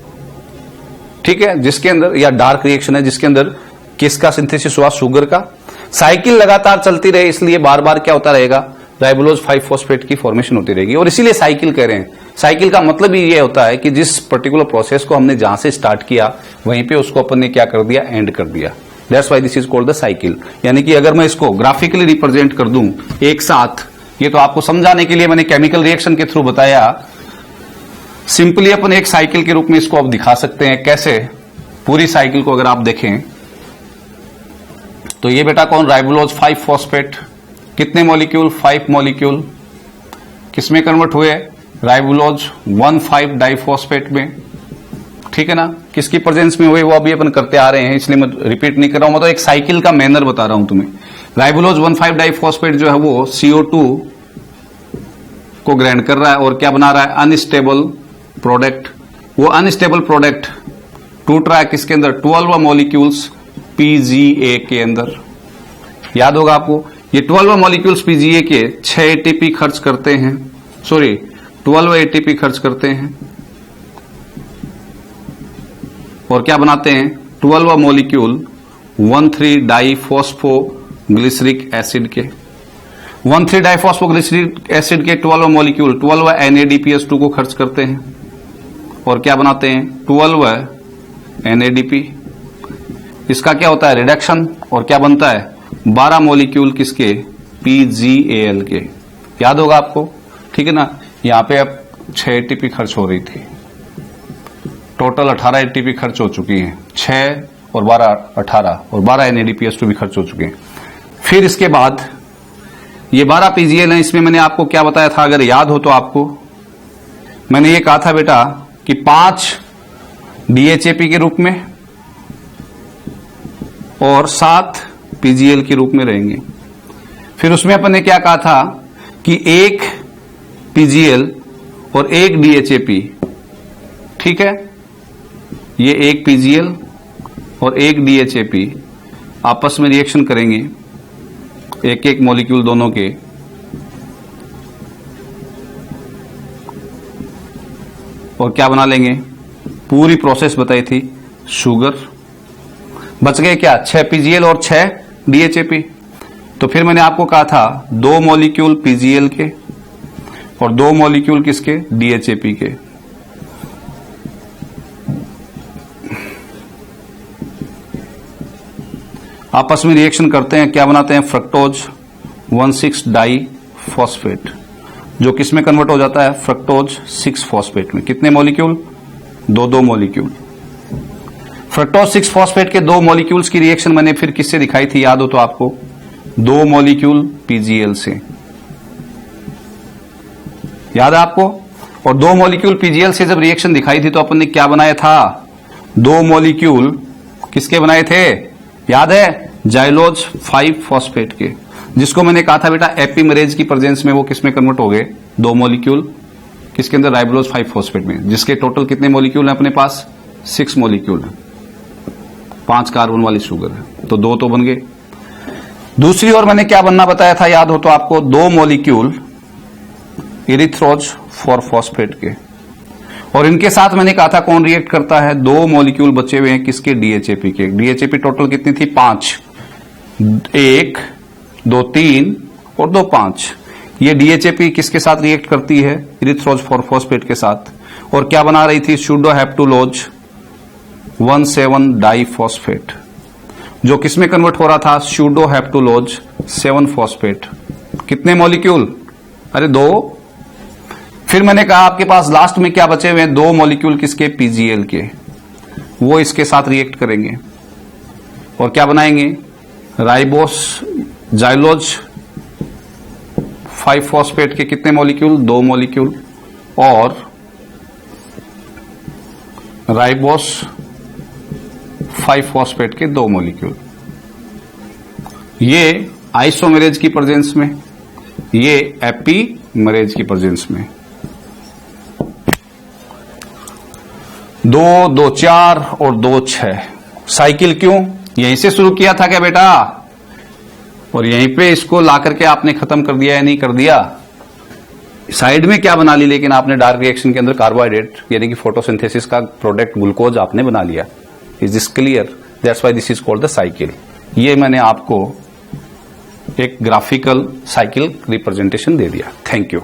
ठीक है, जिसके अंदर या डार्क रिएक्शन है जिसके अंदर किसका सिंथेसिस हुआ? शुगर का। साइकिल लगातार चलती रहे, इसलिए बार बार क्या होता रहेगा? राइबोलोज 5 फॉस्फेट की फॉर्मेशन होती रहेगी। और इसीलिए साइकिल कह रहे हैं। साइकिल का मतलब ही ये होता है कि जिस पर्टिकुलर प्रोसेस को हमने जहां से स्टार्ट किया वहीं पे उसको अपन ने क्या कर दिया? एंड कर दिया। That's why this is called the cycle. यानी कि अगर मैं इसको ग्राफिकली रिप्रेजेंट कर दूं एक साथ, ये तो आपको समझाने के लिए मैंने केमिकल रिएक्शन के थ्रू बताया, सिंपली अपन एक साइकिल के रूप में इसको अब दिखा सकते हैं। कैसे? पूरी साइकिल को अगर आप देखें तो ये बेटा कौन, राइबोलोज 5 फॉस्फेट, कितने मॉलिक्यूल, 5 मॉलिक्यूल, किसमें कन्वर्ट हुए, राइबोलोज 1,5 डाइफॉस्फेट में, ठीक है ना। किसकी प्रेजेंस में हुए वो अभी अपन करते आ रहे हैं, इसलिए मैं रिपीट नहीं कर रहा हूं, मैं तो एक साइकिल का मैनर बता रहा हूं तुम्हें। राइबोलोज 1,5 डाइफॉस्फेट जो है वो CO2 को ग्राइंड कर रहा है और क्या बना रहा है, अनस्टेबल प्रोडक्ट। वो अनस्टेबल प्रोडक्ट टूट रहा है किसके अंदर, 12 मॉलिक्यूल्स PGA के अंदर। याद होगा आपको, ये 12 मॉलिक्यूल्स PGA के 6 ATP खर्च करते हैं, 12 ATP खर्च करते हैं और क्या बनाते हैं, 12 मॉलिक्यूल 1,3 डाइफॉस्फोग्लिसरिक एसिड के, 1,3 डाइफॉस्फोग्लिसरिक एसिड के 12 मॉलिक्यूल 12 NADPH2 को खर्च करते हैं और क्या बनाते हैं, 12 NADP। इसका क्या होता है, रिडक्शन, और क्या बनता है, 12 मॉलिक्यूल किसके, PGAL के। याद होगा आपको, ठीक है ना। यहां पे अब 6 ATP खर्च हो रही थी, टोटल 18 ATP खर्च हो चुकी हैं, 6 और 12 18, और 12 NADPH2 भी खर्च हो चुके हैं। फिर इसके बाद ये 12 PGAL है, इसमें मैंने आपको क्या बताया था, अगर याद हो तो आपको, मैंने ये कहा था बेटा कि 5 DHAP के रूप में और 7 PGL के रूप में रहेंगे। फिर उसमें अपन ने क्या कहा था कि 1 PGL और 1 DHAP, ठीक है, ये 1 PGL और 1 DHAP आपस में रिएक्शन करेंगे, एक एक मॉलिक्यूल दोनों के, और क्या बना लेंगे, पूरी प्रोसेस बताई थी, शुगर। बच गए क्या, 6 PGL और 6 DHAP। तो फिर मैंने आपको कहा था 2 मॉलिक्यूल PGL के और 2 मॉलिक्यूल किसके, DHAP के। आपस में रिएक्शन करते हैं, क्या बनाते हैं, फ्रक्टोज 1,6 डाइफॉस्फेट, जो किसमें कन्वर्ट हो जाता है, फ्रक्टोज 6 फॉस्फेट में। कितने मॉलिक्यूल, 2 मॉलिक्यूल। फ्रक्टोज 6 फॉस्फेट के 2 मॉलिक्यूल्स की रिएक्शन मैंने फिर किससे दिखाई थी, याद हो तो आपको, 2 मॉलिक्यूल PGL से, याद है आपको। और 2 मॉलिक्यूल PGL से जब रिएक्शन दिखाई थी तो अपन ने क्या बनाया था, 2 मॉलिक्यूल किसके बनाए थे, याद है, जाइलोज 5 फॉस्फेट के, जिसको मैंने कहा था बेटा एपिमरेज की प्रेजेंस में वो किसमें कन्वर्ट हो गए, 2 मॉलिक्यूल किसके अंदर, राइबोलोज 5 फॉस्फेट में, जिसके टोटल कितने मॉलिक्यूल हैं अपने पास, 6 मॉलिक्यूल है, 5 कार्बन वाली शुगर है, तो 2 तो बन गए। दूसरी ओर मैंने क्या बनना बताया था, याद हो तो आपको, 2 मॉलिक्यूल इरिथ्रोज 4 फॉस्फेट के, और इनके साथ मैंने कहा था कौन रिएक्ट करता है, 2 मॉलिक्यूल बचे हुए हैं किसके, DHAP के। DHAP टोटल कितनी थी, 5, 1 2 3 और 2 5। ये DHAP किसके साथ रिएक्ट करती है, इरिथ्रोज 4 फॉस्फेट के साथ, और क्या बना रही थी, सूडोहेप्टुलोज 1,7 डाइफॉस्फेट, जो किसमें कन्वर्ट हो रहा था, सूडोहेप्टुलोज 7 फॉस्फेट। कितने मॉलिक्यूल, अरे 2। फिर मैंने कहा आपके पास लास्ट में क्या बचे हुए हैं, 2 मॉलिक्यूल किसके, PGL के, वो इसके साथ रिएक्ट करेंगे और क्या बनाएंगे, राइबोस जाइलोज 5 फॉस्फेट के कितने मॉलिक्यूल, 2 मॉलिक्यूल, और राइबोस 5 फॉस्फेट के 2 मॉलिक्यूल। ये आइसोमेरेज की प्रेजेंस में, ये एपीमेरेज की प्रेजेंस में। 2 2 4 और 2 6 साइकिल क्यों, यहीं से शुरू किया था क्या बेटा, और यहीं पे इसको ला करके आपने खत्म कर दिया या नहीं कर दिया। साइड में क्या बना ली, लेकिन आपने डार्क रिएक्शन के अंदर कार्बोहाइड्रेट यानी कि फोटोसिंथेसिस का प्रोडक्ट ग्लूकोज आपने बना लिया। Is this clear, that's why this is called the cycle. ये मैंने आपको एक ग्राफिकल साइकिल रिप्रेजेंटेशन दे दिया। Thank you.